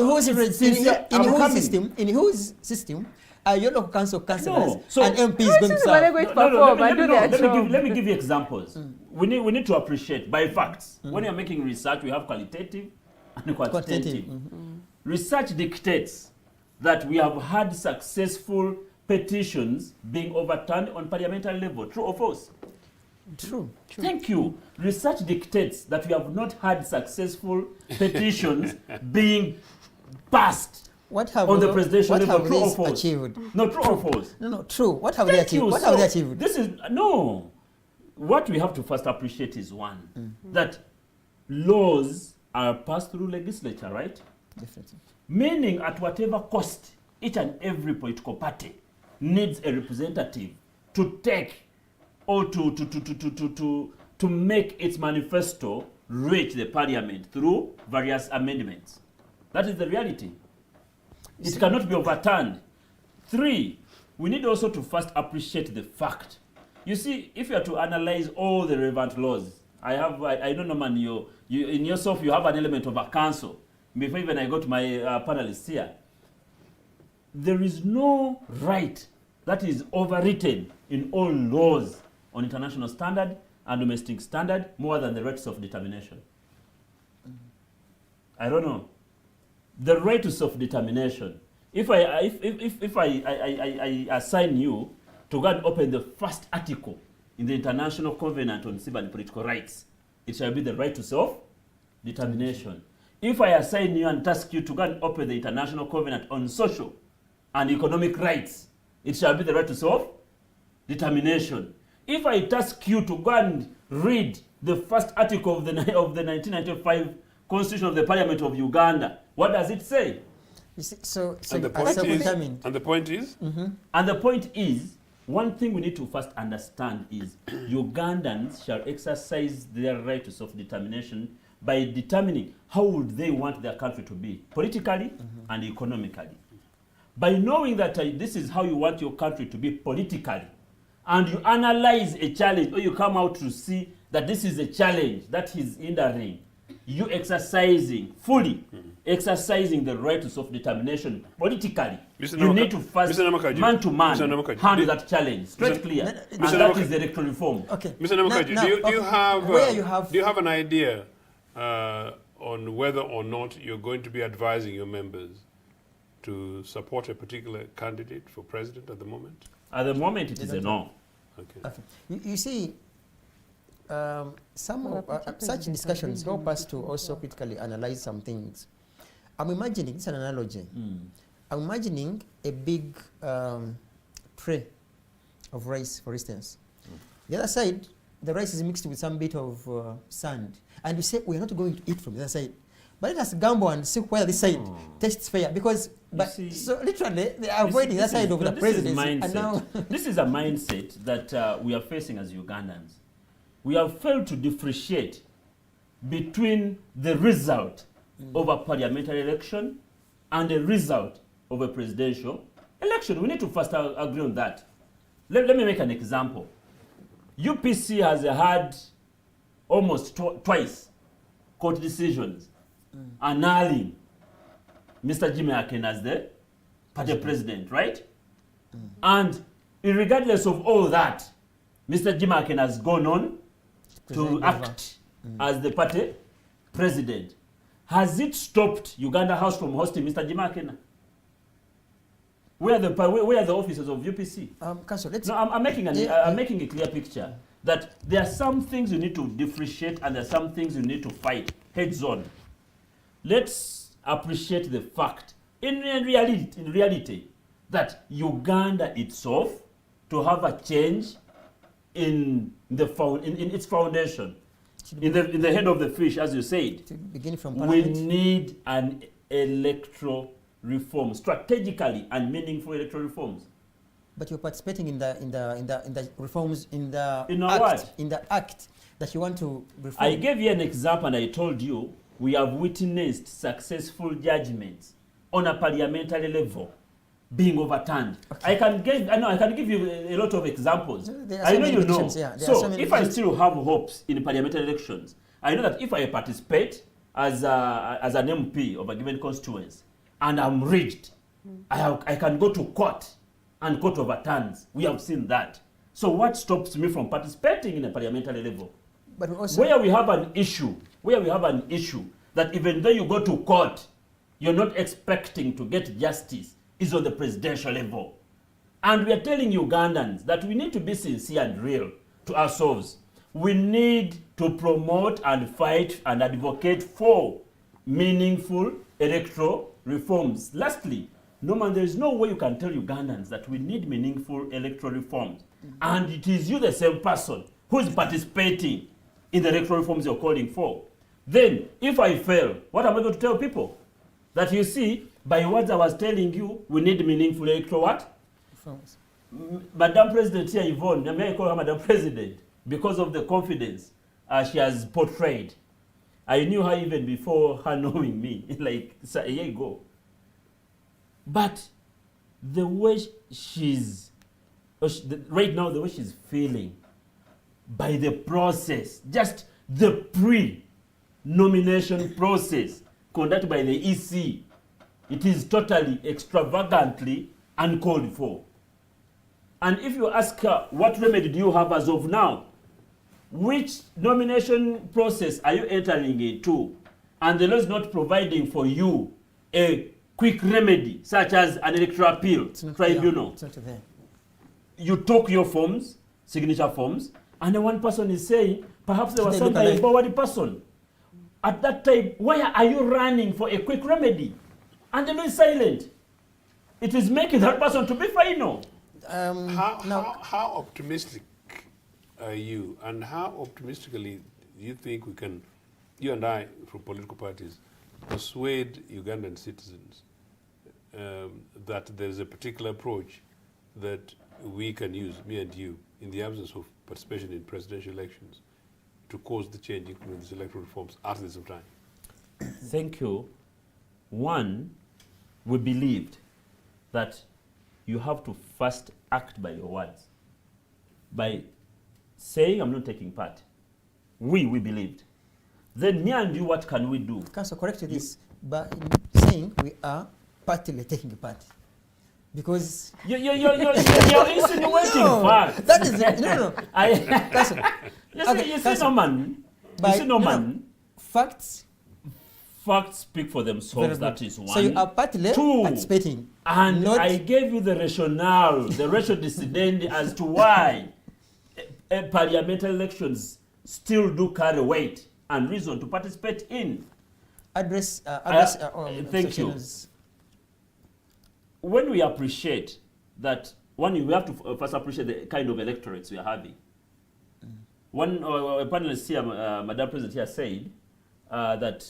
S4: whose system are your local council councillors and MPs going to serve?
S5: Let me give you examples. We need to appreciate by facts. When you're making research, we have qualitative and quantitative. Research dictates that we have had successful petitions being overturned on parliamentary level. True or false?
S4: True.
S5: Thank you. Research dictates that we have not had successful petitions being passed on the presidential level. True or false?
S4: Achieved?
S5: No, true or false?
S4: No, true. What have they achieved? What have they achieved?
S5: This is what we have to first appreciate is one, that laws are passed through legislature, right?
S4: Definitely.
S5: Meaning at whatever cost, each and every political party needs a representative to take or to make its manifesto reach the parliament through various amendments. That is the reality. It cannot be overturned. 3, we need also to first appreciate the fact. You see, if you are to analyze all the relevant laws, I know, Norman, you in yourself, you have an element of a council. Before even I go to my panelists here, there is no right that is overwritten in all laws on international standard and domestic standard more than the right to self-determination. I don't know. The right to self-determination. If I assign you to go and open the first article in the International Covenant on Civil and Political Rights, it shall be the right to self-determination. If I assign you and task you to go and open the International Covenant on Social and Economic Rights, it shall be the right to self-determination. If I task you to go and read the first article of the 1995 Constitution of the Parliament of Uganda, what does it say?
S4: You see, so
S7: and the point is?
S5: And the point is, one thing we need to first understand is Ugandans shall exercise their right to self-determination by determining how would they want their country to be, politically and economically. By knowing that this is how you want your country to be politically, and you analyze a challenge, or you come out to see that this is a challenge that is hindering you exercising, fully exercising the right to self-determination politically, you need to first, man to man, handle that challenge, straight clear. And that is the electoral reform.
S4: Okay.
S7: Mr. Namakajo, do you have an idea on whether or not you're going to be advising your members to support a particular candidate for president at the moment?
S5: At the moment, it is a no.
S7: Okay.
S4: Okay. You see, some of such discussions help us to also critically analyze some things. I'm imagining, it's an analogy. I'm imagining a big tray of rice, for instance. The other side, the rice is mixed with some bit of sand. And you say, we're not going to eat from the other side. But let us gamble and see whether this side tastes fair. Because, so literally, they are avoiding that side of the presidency. And now
S5: this is a mindset that we are facing as Ugandans. We have failed to differentiate between the result of a parliamentary election and the result of a presidential election. We need to first agree on that. Let me make an example. UPC has had almost twice court decisions annulling Mr. Jimmy Aken as the party president, right? And regardless of all that, Mr. Jimmy Aken has gone on to act as the party president. Has it stopped Uganda House from hosting Mr. Jimmy Aken? Where are the offices of UPC?
S4: Council,
S5: no, I'm making a clear picture that there are some things you need to differentiate and there are some things you need to fight heads on. Let's appreciate the fact, in reality, that Uganda itself, to have a change in its foundation, in the head of the fish, as you said, we need an electoral reform, strategically and meaningful electoral reforms.
S4: But you're participating in the reforms in the act that you want to reform.
S5: I gave you an example and I told you we have witnessed successful judgments on a parliamentary level being overturned. Okay. I can give you a lot of examples. I know you know. Yeah, so if I still have hopes in parliamentary elections, I know that if I participate as an MP of a given constituency and I'm reached, I can go to court and court overturns. We have seen that. So what stops me from participating in a parliamentary level?
S4: But also
S5: where we have an issue that even though you go to court, you're not expecting to get justice is on the presidential level. And we are telling Ugandans that we need to be sincere and real to ourselves. We need to promote and fight and advocate for meaningful electoral reforms. Lastly, Norman, there is no way you can tell Ugandans that we need meaningful electoral reforms. And it is you, the same person, who is participating in the electoral reforms you're calling for. Then, if I fail, what am I going to tell people? That you see, by words I was telling you, we need meaningful electoral what? Reforms. Madam President here, Yvonne, may I call her Madam President? Because of the confidence she has portrayed. I knew her even before her knowing me, like a year ago. But the way right now, the way she's feeling, by the process, just the pre-nomination process conducted by the EC, it is totally, extravagantly uncalled for. And if you ask her, what remedy do you have as of now? Which nomination process are you entering into? And the law is not providing for you a quick remedy, such as an electoral appeal tribunal. You took your forms, signature forms, and then one person is saying, perhaps there was some empowered person. At that time, why are you running for a quick remedy? And the law is silent. It is making that person to be final.
S7: How optimistic are you, and how optimistically do you think we can, you and I, from political parties, persuade Ugandan citizens that there's a particular approach that we can use, me and you, in the absence of participation in presidential elections, to cause the change, including these electoral reforms, at the same time?
S5: Thank you. One, we believed that you have to first act by your words. By saying, I'm not taking part. We believed then me and you, what can we do?
S4: Council, correct this, but in saying we are partly taking part. Because
S5: You're insinuating facts.
S4: that is no. Council,
S5: Facts speak for themselves. That is one.
S4: So you are partly participating.
S5: And I gave you the rationale, the ratio dissident as to why parliamentary elections still do carry weight and reason to participate in. Thank you. When we appreciate that, we have to first appreciate the kind of electorates we are having. One panelist here, Madam President here said that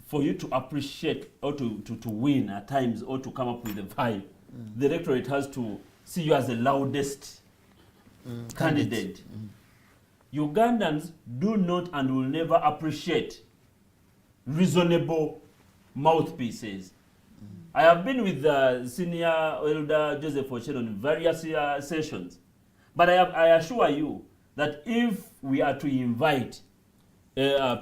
S5: for you to appreciate or to win at times or to come up with a vibe, the electorate has to see you as the loudest candidate. Ugandans do not and will never appreciate reasonable mouthpieces. I have been with Senior Elder Joseph Ochieno in various sessions, but I assure you that if we are to invite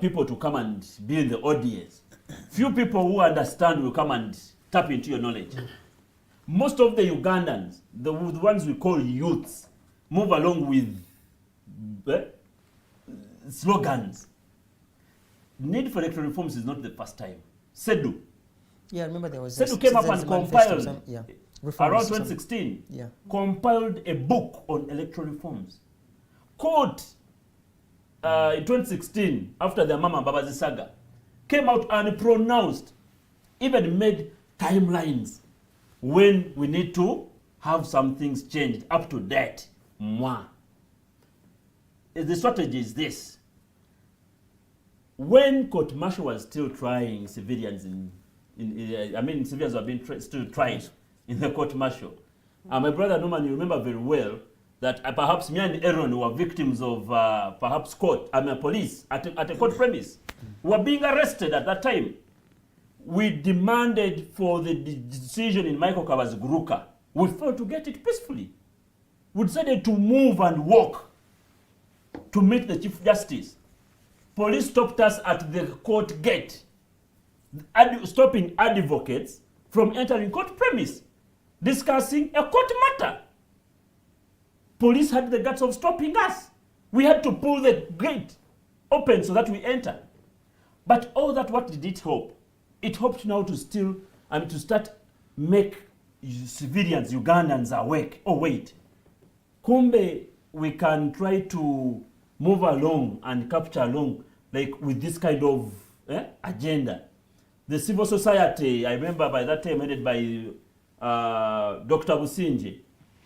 S5: people to come and be in the audience, few people who understand will come and tap into your knowledge. Most of the Ugandans, the ones we call youths, move along with slogans. Need for electoral reforms is not the first time. SEDU.
S4: Yeah, I remember there was
S5: SEDU came up and compiled, around 2016, compiled a book on electoral reforms. Court, in 2016, after the Mama Babazi saga, came out and pronounced, even made timelines when we need to have some things changed up to date. The strategy is this. When court martial was still trying civilians civilians have been still trying in the court martial. My brother Norman, you remember very well that perhaps me and Aaron were victims of perhaps police at a court premise. We were being arrested at that time. We demanded for the decision in Michael Kabazi Guruka. We failed to get it peacefully. We decided to move and walk to meet the Chief Justice. Police stopped us at the court gate, stopping advocates from entering court premise, discussing a court matter. Police had the guts of stopping us. We had to pull the gate open so that we enter. But all that, what did it hope? It hoped now to to start make civilians, Ugandans awake. Oh wait, kumbe we can try to move along and capture along like with this kind of agenda. The civil society, I remember by that time headed by Dr. Businje,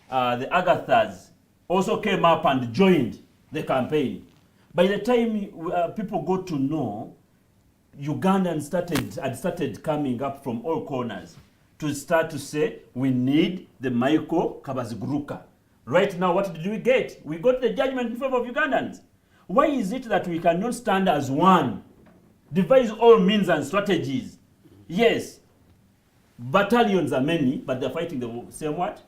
S5: the Agathas also came up and joined the campaign. By the time people got to know, Ugandans had started coming up from all corners to start to say, we need the Michael Kabazi Guruka. Right now, what did we get? We got the judgment in favor of Ugandans. Why is it that we cannot stand as one, devise all means and strategies? Yes, battalions are many, but they're fighting the same what?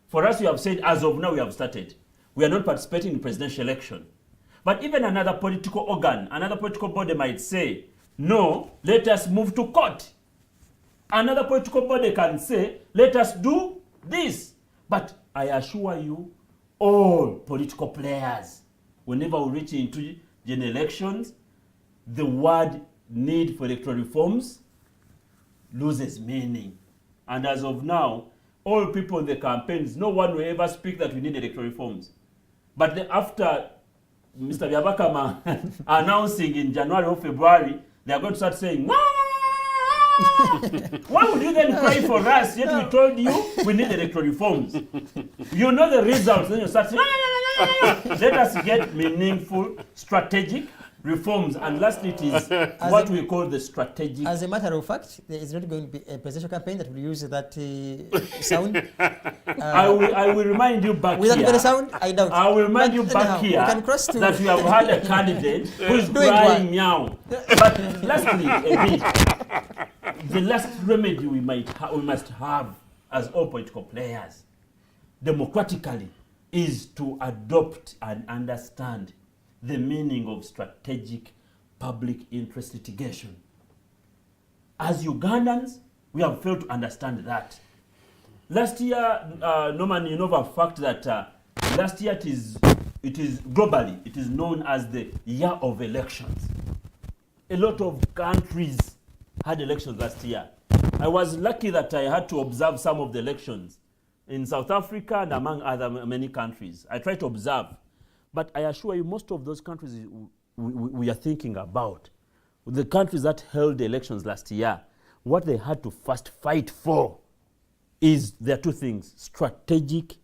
S5: For us, we have said, as of now, we have started. We are not participating in presidential election. But even another political organ, another political body might say, no, let us move to court. Another political body can say, let us do this. But I assure you, all political players, whenever we reach into general elections, the word need for electoral reforms loses meaning. And as of now, all people in the campaigns, no one will ever speak that we need electoral reforms. But after Mr. Byabakama announcing in January or February, they are going to start saying, why would you then cry for us? Yet we told you we need electoral reforms. You know the results, then you start saying, let us get meaningful, strategic reforms. And lastly, it is what we call the strategic.
S4: As a matter of fact, there is not going to be a presidential campaign that will use that sound.
S5: I will remind you back
S4: without
S5: here.
S4: Without sound, I doubt.
S5: I will remind you back here that we have had a candidate who is crying meow. But lastly, a bit, the last remedy we must have as all political players, democratically, is to adopt and understand the meaning of strategic public interest litigation. As Ugandans, we have failed to understand that. Last year, Norman, you know the fact that last year it is globally, it is known as the year of elections. A lot of countries had elections last year. I was lucky that I had to observe some of the elections in South Africa and among other many countries. I tried to observe. But I assure you, most of those countries we are thinking about, the countries that held the elections last year, what they had to first fight for is there are two things: strategic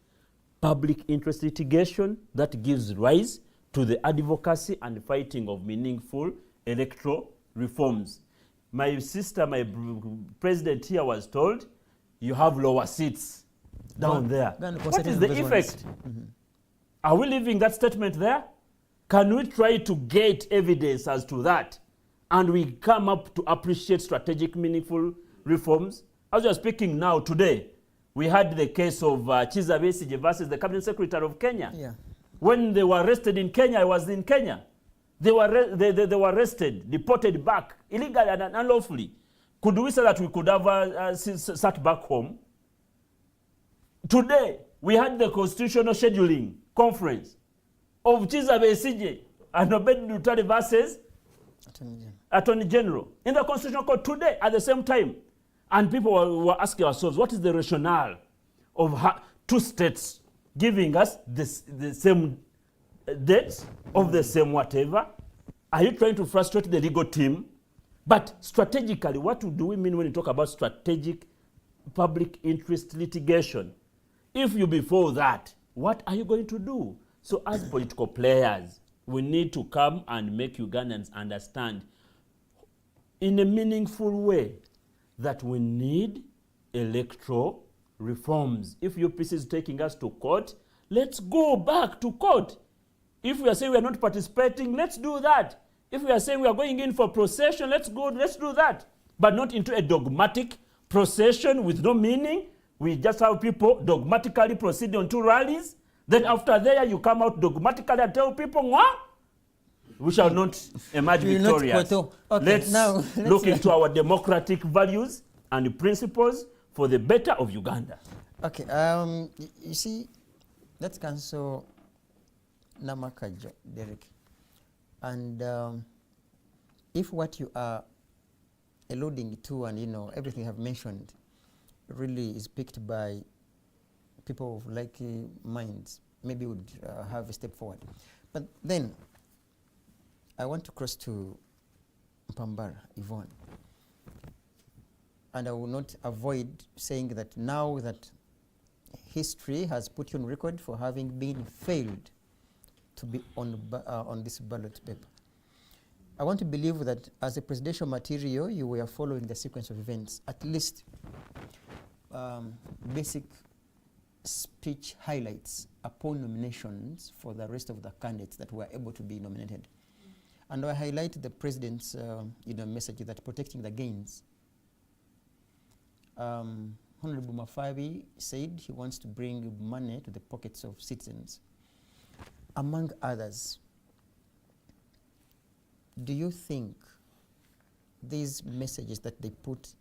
S5: public interest litigation that gives rise to the advocacy and fighting of meaningful electoral reforms. My sister, my president here was told, you have lower seats down there. What is the effect? Are we leaving that statement there? Can we try to get evidence as to that? And we come up to appreciate strategic, meaningful reforms. As we are speaking now, today, we had the case of Kizza Besigye versus the Cabinet Secretary of Kenya. Yeah. When they were arrested in Kenya, I was in Kenya. They were arrested, deported back, illegally and unlawfully. Could we say that we could have sat back home? Today, we had the constitutional scheduling conference of Kizza Besigye and Obed Lutale versus Attorney General in the Constitutional Court today at the same time. And people were asking ourselves, what is the rationale of two states giving us the same dates of the same whatever? Are you trying to frustrate the legal team? But strategically, what do we mean when we talk about strategic public interest litigation? If you before that, what are you going to do? So as political players, we need to come and make Ugandans understand in a meaningful way that we need electoral reforms. If UPC is taking us to court, let's go back to court. If we are saying we are not participating, let's do that. If we are saying we are going in for procession, let's do that. But not into a dogmatic procession with no meaning. We just have people dogmatically proceed on two rallies. Then after there, you come out dogmatically and tell people, what? We shall not emerge victorious. Okay, let's look into our democratic values and principles for the better of Uganda.
S4: Okay, you see, let's cancel Namakajo Derrick. And if what you are alluding to and, you know, everything you have mentioned really is picked by people of like minds, maybe would have a step forward. But then, I want to cross to Mpambara, Yvonne. And I will not avoid saying that now that history has put you on record for having been failed to be on this ballot paper. I want to believe that as a presidential material, you were following the sequence of events, at least basic speech highlights upon nominations for the rest of the candidates that were able to be nominated. And I highlight the president's message that protecting the gains. Honorable Mafabi said he wants to bring money to the pockets of citizens. Among others, do you think these messages that they put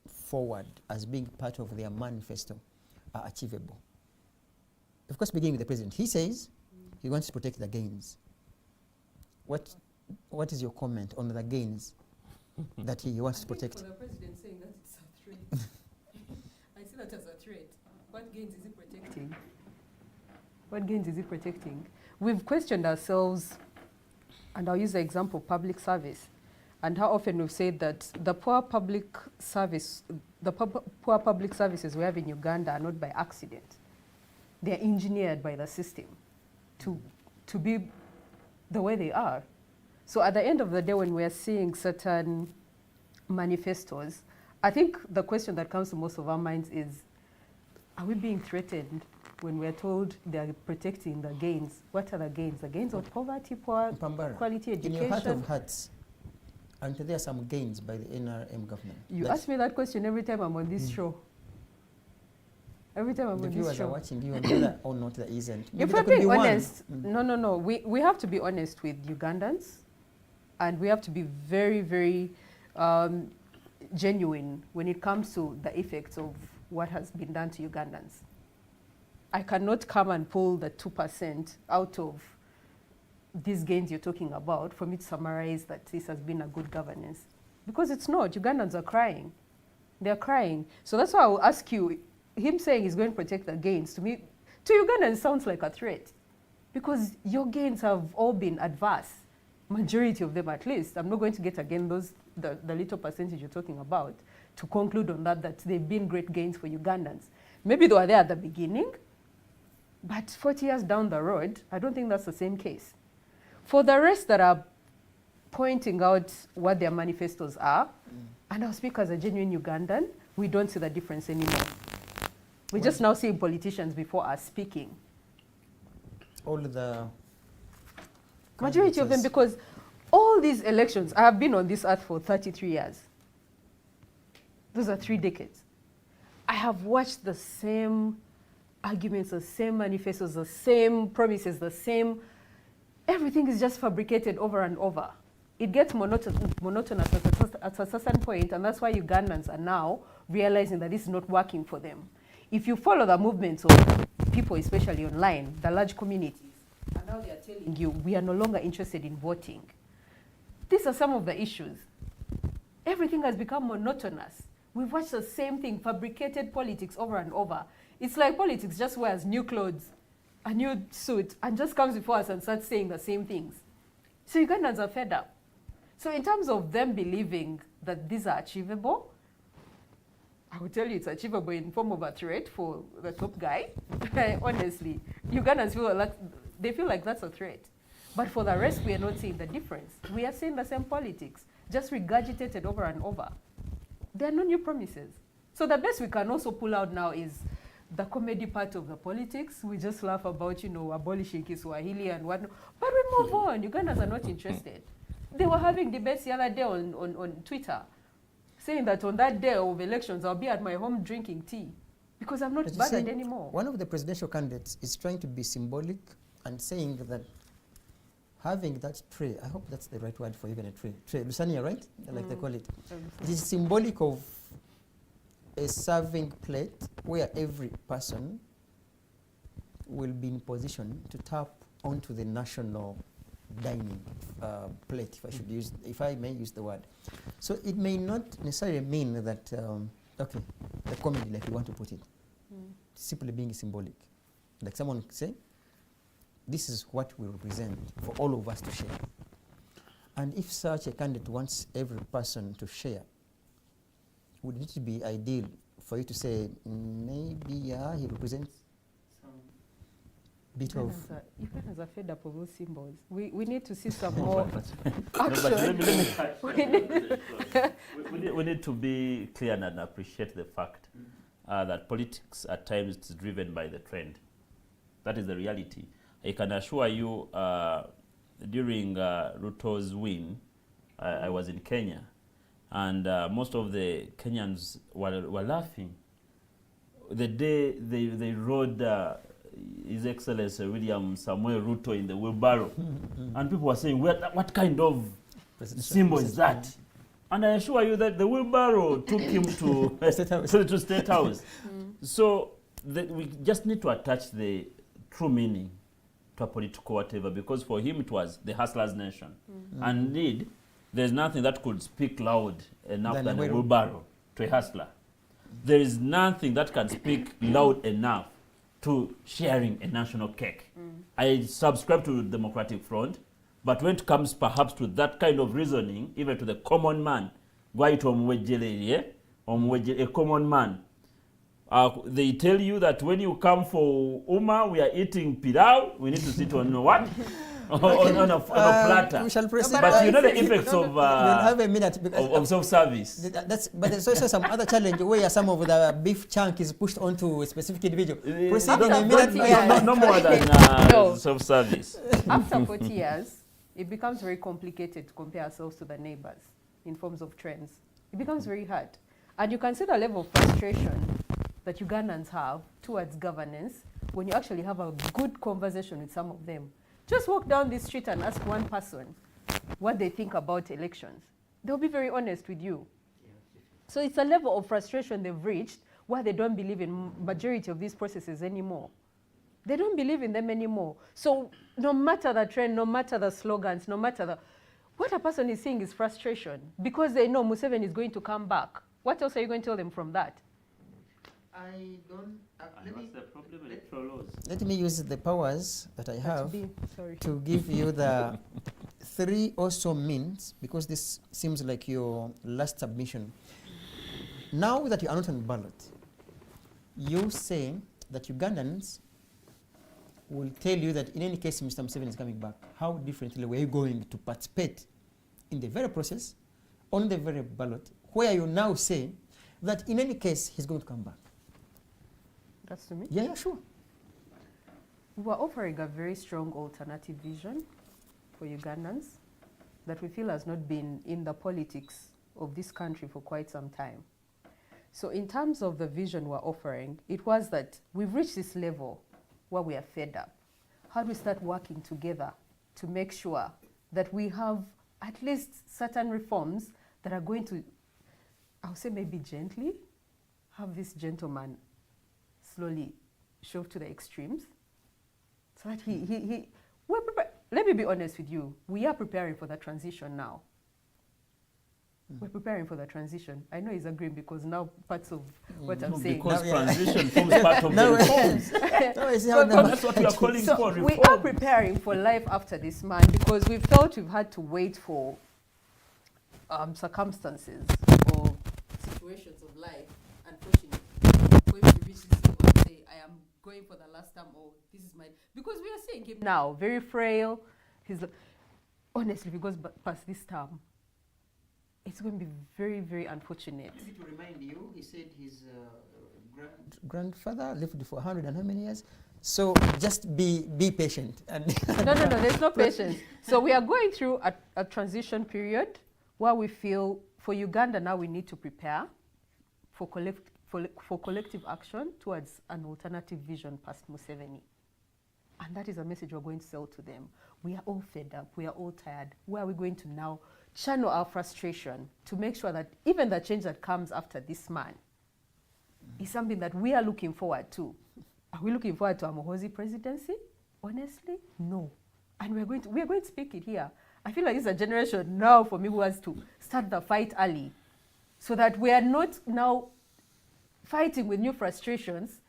S4: forward as being part of their manifesto are achievable? Of course, beginning with the president, he says he wants to protect the gains. What is your comment on the gains that he wants to protect?
S6: For the president saying that it's a threat, I see that as a threat. What gains is he protecting? What gains is he protecting? We've questioned ourselves, and I'll use the example of public service, and how often we've said that the poor public services we have in Uganda are not by accident. They're engineered by the system to be the way they are. So at the end of the day, when we're seeing certain manifestos, I think the question that comes to most of our minds is, are we being threatened when we're told they're protecting the gains? What are the gains? The gains of poverty, poor quality education? In your heart of hearts,
S4: aren't there some gains by the NRM government?
S6: You ask me that question every time I'm on this show. Every time I'm on this show. The viewers
S4: are watching you and whether or not there isn't.
S6: If we're being honest, no. We have to be honest with Ugandans and we have to be very, very genuine when it comes to the effects of what has been done to Ugandans. I cannot come and pull the 2% out of these gains you're talking about for me to summarize that this has been a good governance. Because it's not. Ugandans are crying. They're crying. So that's why I will ask you, him saying he's going to protect the gains, to me, to Ugandans sounds like a threat. Because your gains have all been adverse. Majority of them at least. I'm not going to get again the little percentage you're talking about to conclude on that they've been great gains for Ugandans. Maybe they were there at the beginning, but 40 years down the road, I don't think that's the same case. For the rest that are pointing out what their manifestos are, and I'll speak as a genuine Ugandan, we don't see the difference anymore. We're just now seeing politicians before us speaking.
S4: All the
S6: majority of them, because all these elections, I have been on this earth for 33 years. Those are 3 decades. I have watched the same arguments, the same manifestos, the same promises, the same, everything is just fabricated over and over. It gets monotonous at a certain point, and that's why Ugandans are now realizing that this is not working for them. If you follow the movements of people, especially online, the large communities, and now they are telling you, we are no longer interested in voting. These are some of the issues. Everything has become monotonous. We've watched the same thing, fabricated politics over and over. It's like politics just wears new clothes, a new suit, and just comes before us and starts saying the same things. So Ugandans are fed up. So in terms of them believing that these are achievable, I will tell you it's achievable in form of a threat for the top guy. Honestly, Ugandans feel like they feel like that's a threat. But for the rest, we are not seeing the difference. We are seeing the same politics, just regurgitated over and over. There are no new promises. So the best we can also pull out now is the comedy part of the politics. We just laugh about, abolishing Kiswahili and whatnot. But we move on. Ugandans are not interested. They were having debates the other day on Twitter, saying that on that day of elections, I'll be at my home drinking tea because I'm not burdened anymore.
S4: One of the presidential candidates is trying to be symbolic and saying that having that tray, I hope that's the right word for even a tray, Lusania, right? Like they call it. It is symbolic of a serving plate where every person will be in position to tap onto the national dining plate, if I may use the word. So it may not necessarily mean that, the comedy, like you want to put it, simply being symbolic. Like someone say, this is what we represent for all of us to share. And if such a candidate wants every person to share, would it be ideal for you to say, maybe, yeah, he represents some bit of...
S6: Ugandans are fed up of those symbols. We need to see some more action.
S5: We need to be clear and appreciate the fact that politics at times is driven by the trend. That is the reality. I can assure you, during Ruto's win, I was in Kenya, and most of the Kenyans were laughing. The day they rode His Excellency William Samuel Ruto in the wheelbarrow, and people were saying, what kind of symbol is that? And I assure you that the wheelbarrow took him to State House. So we just need to attach the true meaning to a political whatever, because for him it was the hustler's nation. And indeed, there's nothing that could speak loud enough than a wheelbarrow to a hustler. There is nothing that can speak loud enough to sharing a national cake. I subscribe to the Democratic Front, but when it comes perhaps to that kind of reasoning, even to the common man, a common man, they tell you that when you come for Uma, we are eating pilau, we need to sit on what? on a platter.
S4: We shall proceed.
S5: But you know the effects of
S4: you'll have a minute
S5: of self-service.
S4: But there's also some other challenge where some of the beef chunk is pushed onto a specific individual. Proceed in a minute.
S5: No more than self-service.
S6: After 40 years, it becomes very complicated to compare ourselves to the neighbors in forms of trends. It becomes very hard. And you can see the level of frustration that Ugandans have towards governance when you actually have a good conversation with some of them. Just walk down the street and ask one person, what they think about elections, they'll be very honest with you. So it's a level of frustration they've reached where they don't believe in majority of these processes anymore. They don't believe in them anymore. So no matter the trend, no matter the slogans, no matter the... What a person is seeing is frustration because they know Museveni is going to come back. What else are you going to tell them from that?
S4: I don't...
S5: What's the problem with electoral laws?
S4: Let me use the powers that I have
S6: Sorry.
S4: to give you the 3 or so means, because this seems like your last submission. Now that you are not on ballot, you say that Ugandans will tell you that in any case Mr. Museveni is coming back. How differently were you going to participate in the very process, on the very ballot, where you now say that in any case he's going to come back?
S6: That's to me?
S4: Yeah, sure.
S6: We were offering a very strong alternative vision for Ugandans that we feel has not been in the politics of this country for quite some time. So in terms of the vision we're offering, it was that we've reached this level where we are fed up. How do we start working together to make sure that we have at least certain reforms that are going to, I'll say maybe gently, have this gentleman slowly shoved to the extremes so that we're prepared. Let me be honest with you. We are preparing for the transition now. We're preparing for the transition. I know he's agreeing because now parts of what I'm saying.
S5: Because transition forms part of the reforms. That's what we are calling
S6: So
S5: for,
S6: we
S5: reforms.
S6: are preparing for life after this man because we've felt we've had to wait for circumstances or situations of life, unfortunately, for him to reach this level and say, I am going for the last time, or this is my... Because we are seeing him now, very frail. He's honestly, if he goes past this term, it's going to be very, very unfortunate.
S4: Maybe to remind you, he said his grandfather lived for 100 and how many years? So just be patient. And
S6: no, there's no patience. So we are going through a transition period where we feel for Uganda now we need to prepare for collective action towards an alternative vision past Museveni. And that is a message we're going to sell to them. We are all fed up. We are all tired. Where are we going to now channel our frustration to make sure that even the change that comes after this man is something that we are looking forward to? Are we looking forward to a Mohozi presidency? Honestly, no. And we are going to speak it here. I feel like it's a generation now for me who has to start the fight early so that we are not now fighting with new frustrations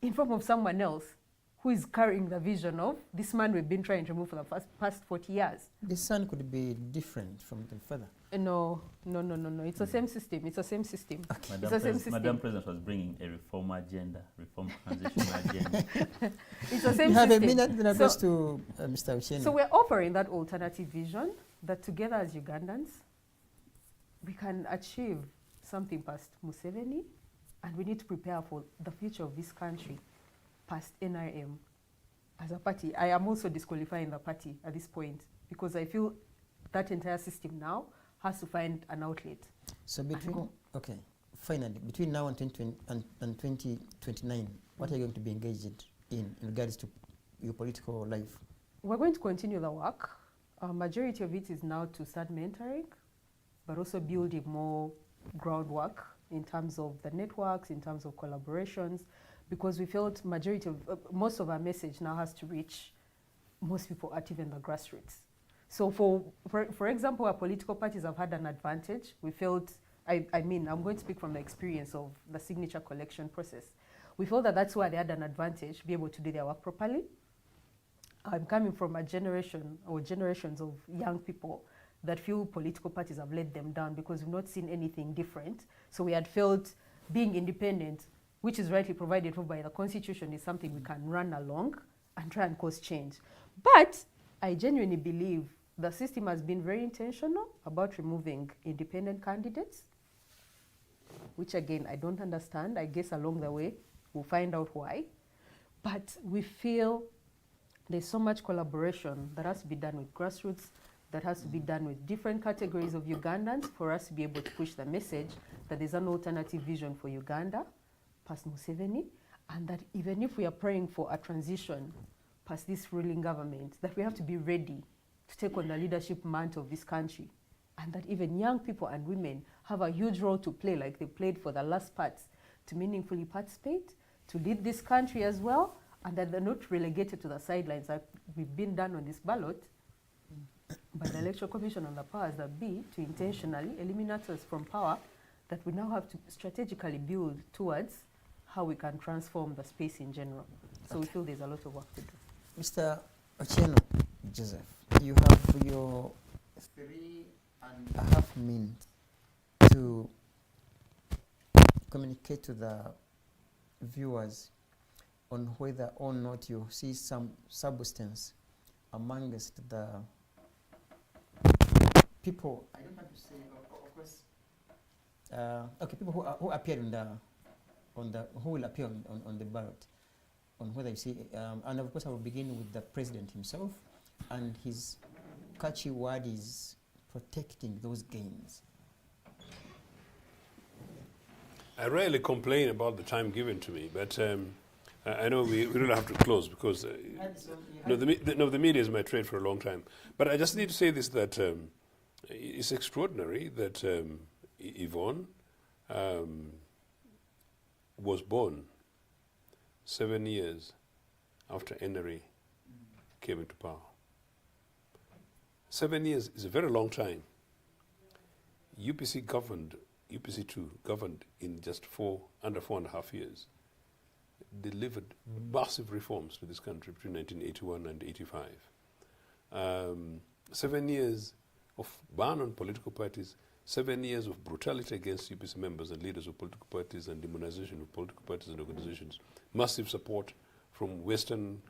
S6: in form of someone else who is carrying the vision of this man we've been trying to remove for the past 40 years.
S4: The son could be different from the father.
S6: No. It's the same system. It's the same system.
S4: Okay.
S6: It's the same system.
S5: Madam President was bringing a reform agenda, reform transition agenda.
S6: It's the same
S4: You have
S6: system.
S4: a minute, then I goes to Mr. Ochieno.
S6: So we're offering that alternative vision that together as Ugandans, we can achieve something past Museveni, and we need to prepare for the future of this country past NRM. As a party, I am also disqualifying the party at this point because I feel that entire system now has to find an outlet.
S4: So finally, between now and 2029, what are you going to be engaged in regards to your political life?
S6: We're going to continue the work. Majority of it is now to start mentoring, but also building more groundwork in terms of the networks, in terms of collaborations, because we felt most of our message now has to reach most people at even the grassroots. So for example, our political parties have had an advantage. We felt, I'm going to speak from the experience of the signature collection process. We felt that that's where they had an advantage, be able to do their work properly. I'm coming from a generation or generations of young people that feel political parties have let them down because we've not seen anything different. So we had felt being independent, which is rightly provided for by the Constitution, is something we can run along and try and cause change. But I genuinely believe the system has been very intentional about removing independent candidates, which again, I don't understand. I guess along the way, we'll find out why. But we feel there's so much collaboration that has to be done with grassroots, that has to be done with different categories of Ugandans for us to be able to push the message that there's an alternative vision for Uganda past Museveni, and that even if we are praying for a transition past this ruling government, that we have to be ready to take on the leadership mantle of this country, and that even young people and women have a huge role to play, like they played for the last parts, to meaningfully participate, to lead this country as well, and that they're not relegated to the sidelines like we've been done on this ballot by the Electoral Commission and the powers that be to intentionally eliminate us from power, that we now have to strategically build towards how we can transform the space in general. So we feel there's a lot of work to do.
S4: Mr. Ochieno Joseph, you have your 3.5 minutes to communicate to the viewers on whether or not you see some substance amongst the people. I don't want to say, of course. Okay, people who appear who will appear on the ballot, on whether you see, and of course I will begin with the president himself, and his catchy word is protecting those gains.
S7: I rarely complain about the time given to me, but I know we really have to close because the media is my trade for a long time. But I just need to say this, that it's extraordinary that Yvonne was born 7 years after NRA came into power. 7 years is a very long time. UPC2 governed in just under 4.5 years, delivered massive reforms to this country between 1981 and 85. 7 years of ban on political parties, 7 years of brutality against UPC members and leaders of political parties and demonization of political parties and organizations, massive support from Western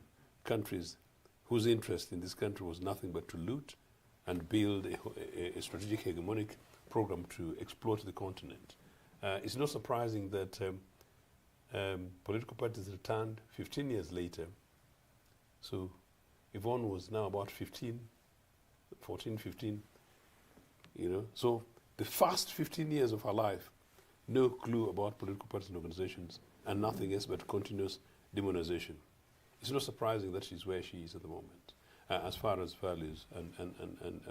S7: countries whose interest in this country was nothing but to loot and build a strategic hegemonic program to exploit the continent. It's not surprising that political parties returned 15 years later. So Yvonne was now about 14, 15, you know. So the first 15 years of her life, no clue about political parties and organizations, and nothing else but continuous demonization. It's not surprising that she's where she is at the moment, as far as values and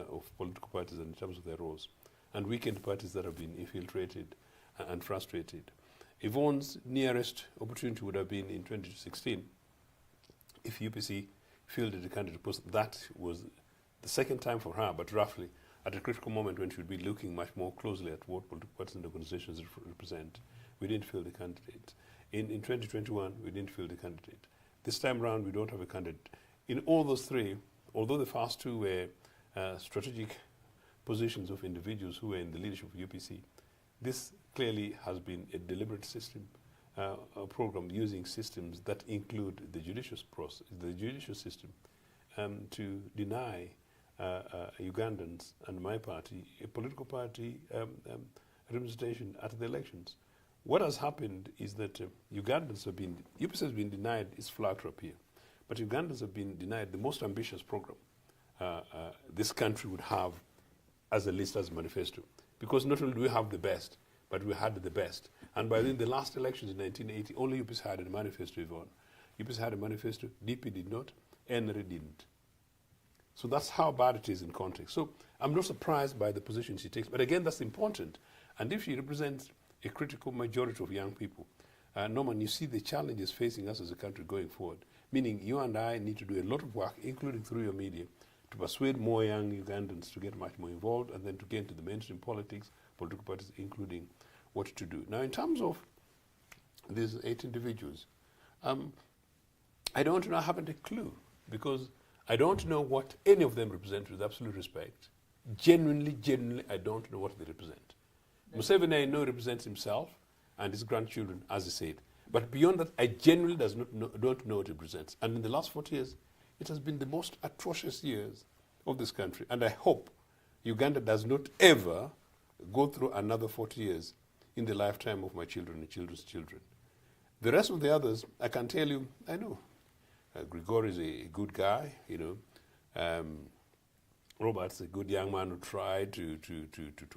S7: of political parties and in terms of their roles, and weakened parties that have been infiltrated and frustrated. Yvonne's nearest opportunity would have been in 2016 if UPC fielded a candidate post. That was the second time for her, but roughly at a critical moment when she would be looking much more closely at what political parties and organizations represent. We didn't field the candidate. In 2021, we didn't field the candidate. This time around, we don't have a candidate. In all those three, although the first two were strategic positions of individuals who were in the leadership of UPC, this clearly has been a deliberate system, a program using systems that include the judicial process, the judicial system, to deny Ugandans and my party, a political party, representation at the elections. What has happened is that Ugandans have been, UPC has been denied its flag to appear, but Ugandans have been denied the most ambitious program this country would have as a list, as a manifesto. Because not only do we have the best, but we had the best. And by then, the last elections in 1980, only UPC had a manifesto, Yvonne. UPC had a manifesto, DP did not, NRA didn't. So that's how bad it is in context. So I'm not surprised by the position she takes, but again, that's important. And if she represents a critical majority of young people, Norman, you see the challenges facing us as a country going forward, meaning you and I need to do a lot of work, including through your media, to persuade more young Ugandans to get much more involved and then to get into the mainstream politics, political parties, including what to do. Now, in terms of these 8 individuals, I don't know, I haven't a clue, because I don't know what any of them represent with absolute respect. Genuinely, I don't know what they represent. Museveni, I know, represents himself and his grandchildren, as he said. But beyond that, I genuinely don't know what it represents. And in the last 40 years, it has been the most atrocious years of this country. And I hope Uganda does not ever go through another 40 years in the lifetime of my children and children's children. The rest of the others, I can tell you, I know. Grigori is a good guy, you know. Robert's a good young man who tried to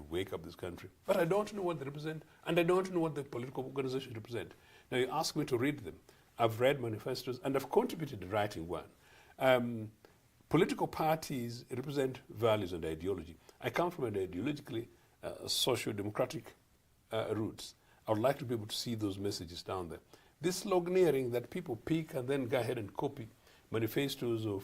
S7: wake up this country. But I don't know what they represent, and I don't know what the political organizations represent. Now, you ask me to read them. I've read manifestos, and I've contributed to writing one. political parties represent values and ideology. I come from an ideologically socio-democratic roots. I would like to be able to see those messages down there. This sloganeering that people pick and then go ahead and copy manifestos of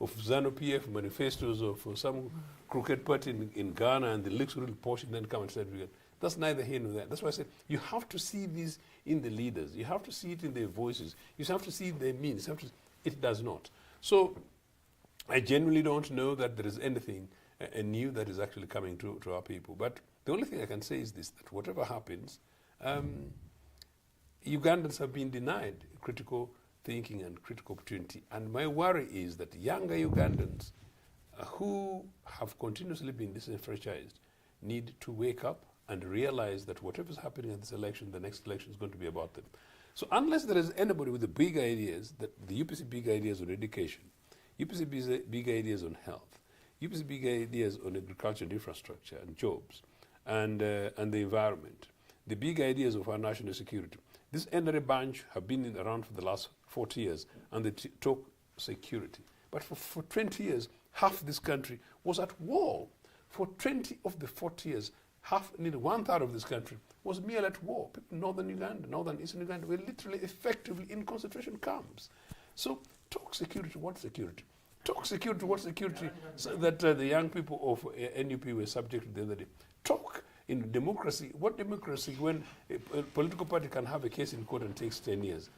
S7: ZANU-PF, manifestos of some crooked party in Ghana, and the looks really posh, and then come and start again. That's neither here nor there. That's why I said you have to see these in the leaders. You have to see it in their voices. You have to see their means. It does not. So I genuinely don't know that there is anything new that is actually coming to our people. But the only thing I can say is this, that whatever happens, Ugandans have been denied critical thinking and critical opportunity. And my worry is that younger Ugandans who have continuously been disenfranchised need to wake up and realize that whatever is happening at this election, the next election is going to be about them. So unless there is anybody with the big ideas, that the UPC big ideas on education, UPC big ideas on health, UPC big ideas on agriculture and infrastructure and jobs and the environment, the big ideas of our national security. This NRA bunch have been around for the last 40 years, and they talk security. But for 20 years, half this country was at war. For 20 of the 40 years, nearly 1/3 of this country was merely at war. People in northern Uganda, northern eastern Uganda were literally effectively in concentration camps. So talk security, what security? Talk security, what security so that the young people of NUP were subject to the other day. Talk in democracy, what democracy when a political party can have a case in court and takes 10 years?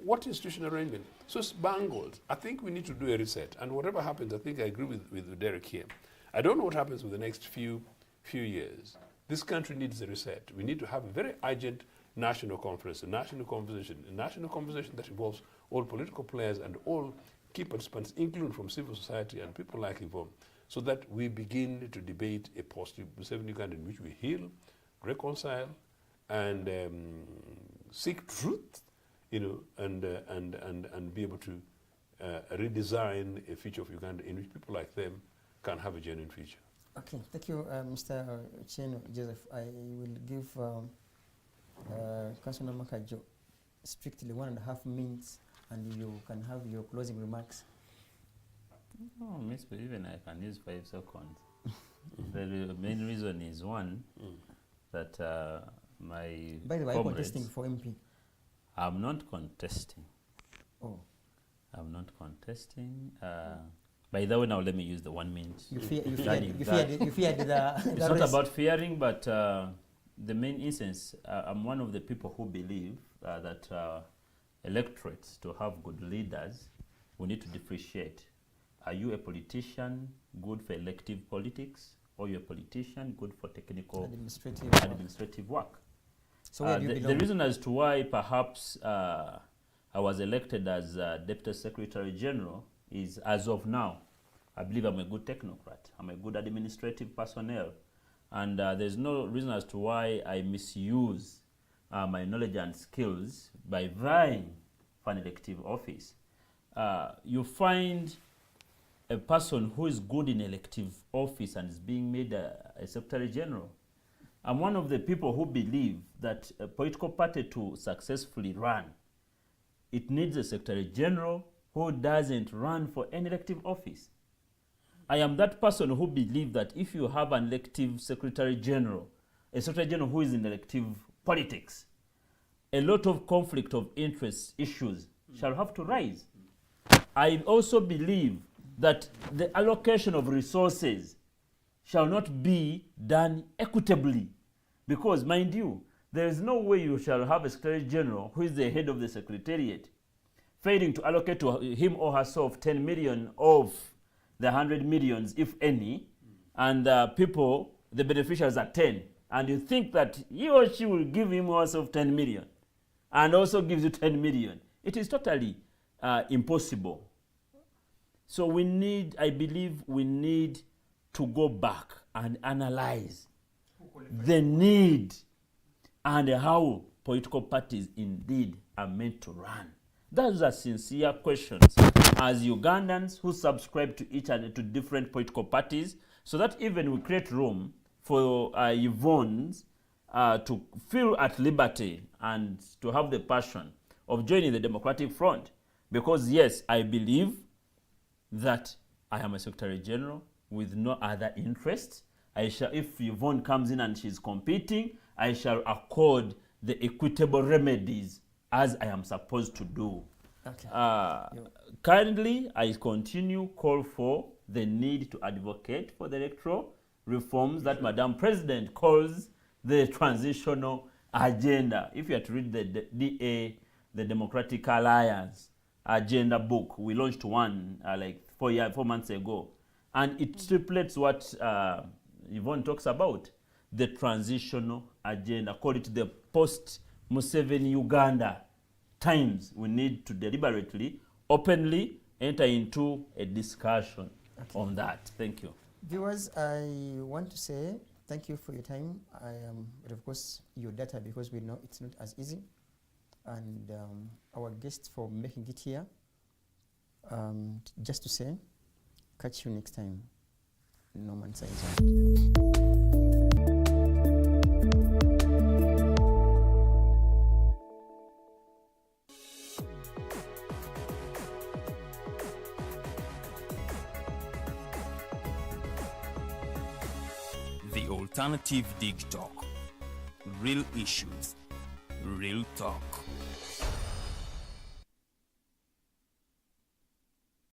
S7: What institutional arrangement? So it's bungled. I think we need to do a reset. And whatever happens, I think I agree with Derrick here. I don't know what happens with the next few years. This country needs a reset. We need to have a very urgent national conference, a national conversation that involves all political players and all key participants, including from civil society and people like Yvonne, so that we begin to debate a post-Museveni Uganda in which we heal, reconcile, and seek truth, and be able to redesign a future of Uganda in which people like them can have a genuine future.
S4: Okay, thank you, Mr. Ochieno Joseph. I will give Councilor Namakajo strictly 1.5 minutes, and you can have your closing remarks.
S5: Oh, Miss, even I can use 5 seconds. The main reason is one, that my
S4: By the way, are you contesting for MP?
S5: I'm not contesting.
S4: Oh.
S5: I'm not contesting. By the way, now let me use the 1 minute.
S4: You feared the
S5: It's not about fearing, but the main instance, I'm one of the people who believe that electorates, to have good leaders, we need to differentiate. Are you a politician good for elective politics, or you're a politician good for technical administrative work?
S4: So where do you belong?
S5: The reason as to why perhaps I was elected as Deputy Secretary General is, as of now, I believe I'm a good technocrat. I'm a good administrative personnel. And there's no reason as to why I misuse my knowledge and skills by vying for an elective office. You find a person who is good in elective office and is being made a Secretary General. I'm one of the people who believe that a political party to successfully run, it needs a Secretary General who doesn't run for any elective office. I am that person who believes that if you have an elective Secretary General, a Secretary General who is in elective politics, a lot of conflict of interest issues shall have to rise. I also believe that the allocation of resources shall not be done equitably, because, mind you, there is no way you shall have a Secretary General who is the head of the Secretariat failing to allocate to him or herself 10 million of the 100 millions, if any, and people, the beneficiaries are 10, and you think that he or she will give him or herself 10 million and also gives you 10 million. It is totally impossible. So I believe we need to go back and analyze the need and how political parties indeed are meant to run. Those are sincere questions as Ugandans who subscribe to each other, to different political parties, so that even we create room for Yvonne's to feel at liberty and to have the passion of joining the Democratic Front. Because yes, I believe that I am a Secretary General with no other interest. I shall, if Yvonne comes in and she's competing, I shall accord the equitable remedies as I am supposed to do.
S4: Okay.
S5: Currently, I continue call for the need to advocate for the electoral reforms that Madam President calls the transitional agenda. If you are to read the DA, the Democratic Alliance agenda book, we launched one like 4 months ago, and it stipulates what Yvonne talks about, the transitional agenda. Call it the post-Museveni Uganda times. We need to deliberately, openly enter into a discussion on that. Thank you.
S4: Viewers, I want to say thank you for your time. But of course, your data, because we know it's not as easy. And our guests for making it here. Just to say, catch you next time. No man signs out.
S1: The Alternative Dig Talk. Real issues, real talk.